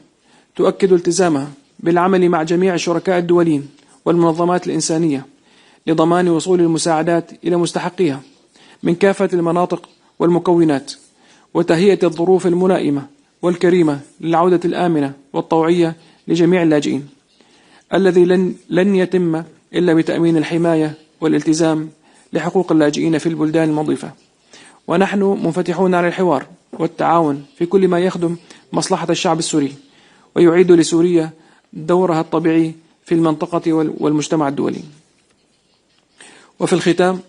تؤكد التزامها بالعمل مع جميع الشركاء الدوليين والمنظمات الإنسانية لضمان وصول المساعدات إلى مستحقيها من كافة المناطق والمكونات، وتهيئة الظروف الملائمة والكريمة للعودة الآمنة والطوعية لجميع اللاجئين، الذي لن يتم إلا بتأمين الحماية والالتزام لحقوق اللاجئين في البلدان المضيفة. ونحن منفتحون على الحوار والتعاون في كل ما يخدم مصلحة الشعب السوري ويعيد لسوريا دورها الطبيعي في المنطقة والمجتمع الدولي. وفي الختام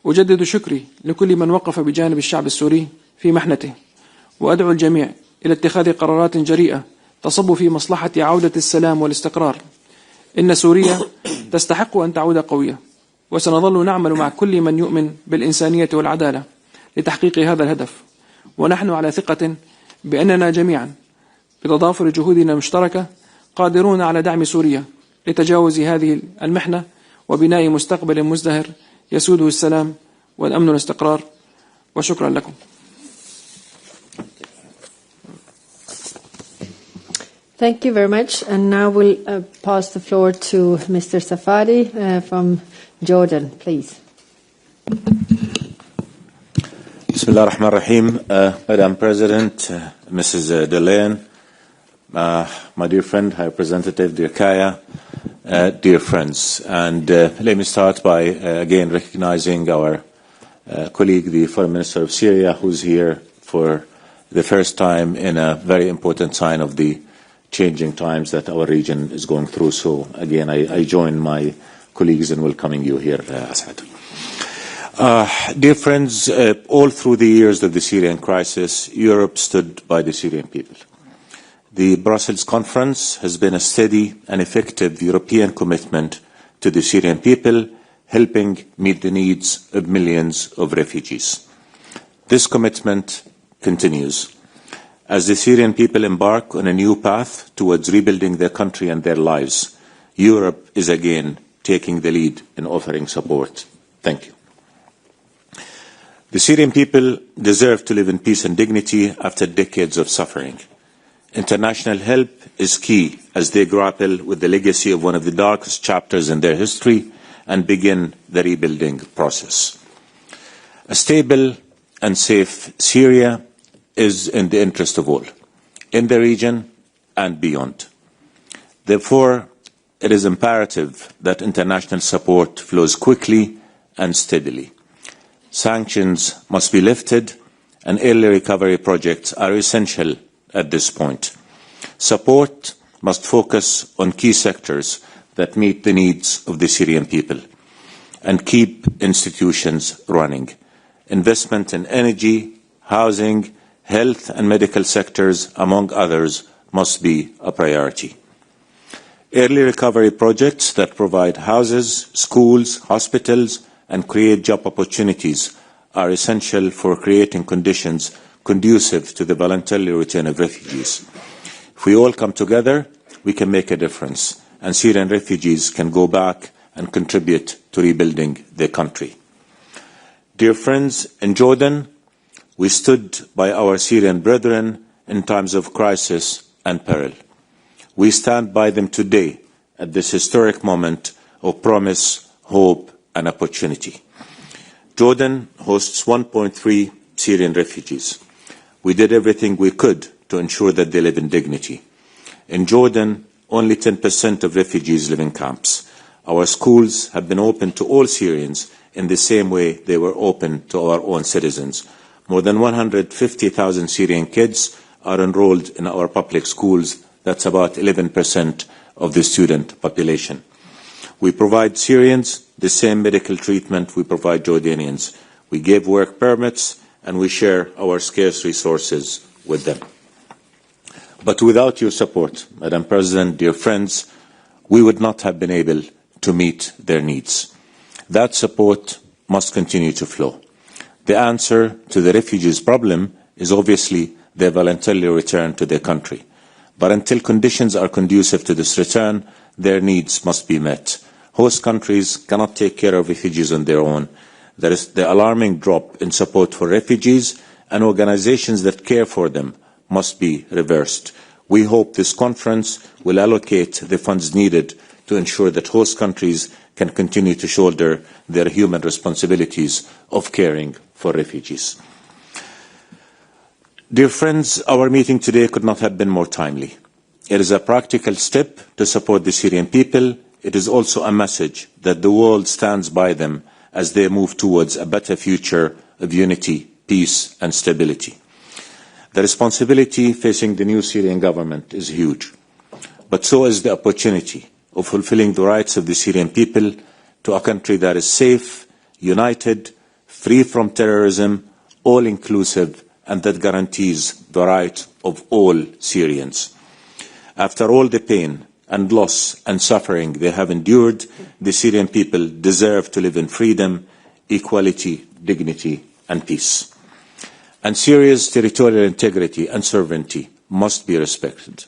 أجدد شكري لكل من وقف بجانب الشعب السوري في محنته، وأدعو الجميع إلى اتخاذ قرارات جريئة تصب في مصلحة عودة السلام والاستقرار. إن سوريا تستحق أن تعود قوية، وسنظل نعمل مع كل من يؤمن بالإنسانية والعدالة لتحقيق هذا الهدف. ونحن على ثقة بأننا جميعا بتضافر جهودنا المشتركة قادرون على دعم سوريا لتجاوز هذه المحنة وبناء مستقبل مزدهر يسوده السلام والأمن والاستقرار. وشكرا لكم. Thank you very much. And now we'll pass the floor to Mr. Safadi from Jordan, please. Bismillah ar-Rahman ar-Rahim. Madam President, Mrs. Leyen, my dear friend, High Representative, dear Kaya, dear friends. And let me start by again recognizing our colleague, the Foreign Minister of Syria, who's here for the first time in a very important sign of the changing times that our region is going through. So again, I join my colleagues in welcoming you here, Asaad. Dear friends, all through the years of the Syrian crisis, Europe stood by the Syrian people. The Brussels conference has been a steady and effective European commitment to the Syrian people, helping meet the needs of millions of refugees. This commitment continues. As the Syrian people embark on a new path towards rebuilding their country and their lives, Europe is again taking the lead in offering support. Thank you. The Syrian people deserve to live in peace and dignity after decades of suffering. International help is key as they grapple with the legacy of one of the darkest chapters in their history and begin the rebuilding process. A stable and safe Syria is in the interest of all, in the region and beyond. Therefore, it is imperative that international support flows quickly and steadily. Sanctions must be lifted, and early recovery projects are essential at this point. Support must focus on key sectors that meet the needs of the Syrian people and keep institutions running. Investment in energy, housing, health and medical sectors, among others, must be a priority. Early recovery projects that provide houses, schools, hospitals, and create job opportunities are essential for creating conditions conducive to the voluntary return of refugees. If we all come together, we can make a difference, and Syrian refugees can go back and contribute to rebuilding their country. Dear friends, in Jordan, we stood by our Syrian brethren in times of crisis and peril. We stand by them today at this historic moment of promise, hope, and opportunity. Jordan hosts 1.3 Syrian refugees. We did everything we could to ensure that they live in dignity. In Jordan, only 10% of refugees live in camps. Our schools have been open to all Syrians in the same way they were open to our own citizens. More than 150,000 Syrian kids are enrolled in our public schools. That's about 11% of the student population. We provide Syrians the same medical treatment we provide Jordanians. We give work permits and we share our scarce resources with them. But without your support, Madam President, dear friends, we would not have been able to meet their needs. That support must continue to flow. The answer to the refugees' problem is obviously their voluntary return to their country. But until conditions are conducive to this return, their needs must be met. Host countries cannot take care of refugees on their own. There is the alarming drop in support for refugees, and organizations that care for them must be reversed. We hope this conference will allocate the funds needed to ensure that host countries can continue to shoulder their human responsibilities of caring for refugees. Dear friends, our meeting today could not have been more timely. It is a practical step to support the Syrian people. It is also a message that the world stands by them as they move towards a better future of unity, peace, and stability. The responsibility facing the new Syrian government is huge, but so is the opportunity of fulfilling the rights of the Syrian people to a country that is safe, united, free from terrorism, all-inclusive, and that guarantees the right of all Syrians. After all the pain and loss and suffering they have endured, the Syrian people deserve to live in freedom, equality, dignity, and peace. And Syria's territorial integrity and sovereignty must be respected.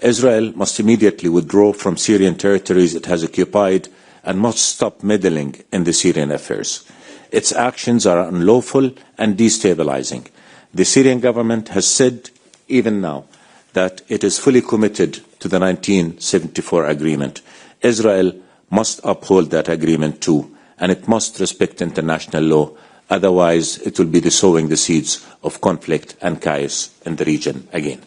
Israel must immediately withdraw from Syrian territories it has occupied and must stop meddling in the Syrian affairs. Its actions are unlawful and destabilizing. The Syrian government has said, even now, that it is fully committed to the 1974 agreement. Israel must uphold that agreement too, and it must respect international law. Otherwise, it will be sowing the seeds of conflict and chaos in the region again.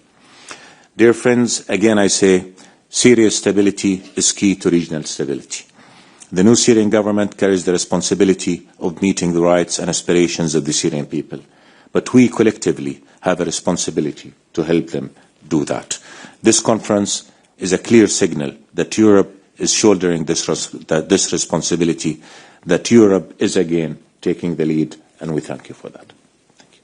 Dear friends, again I say, Syria's stability is key to regional stability. The new Syrian government carries the responsibility of meeting the rights and aspirations of the Syrian people. But we collectively have a responsibility to help them do that. This conference is a clear signal that Europe is shouldering this responsibility, that Europe is again taking the lead, and we thank you for that.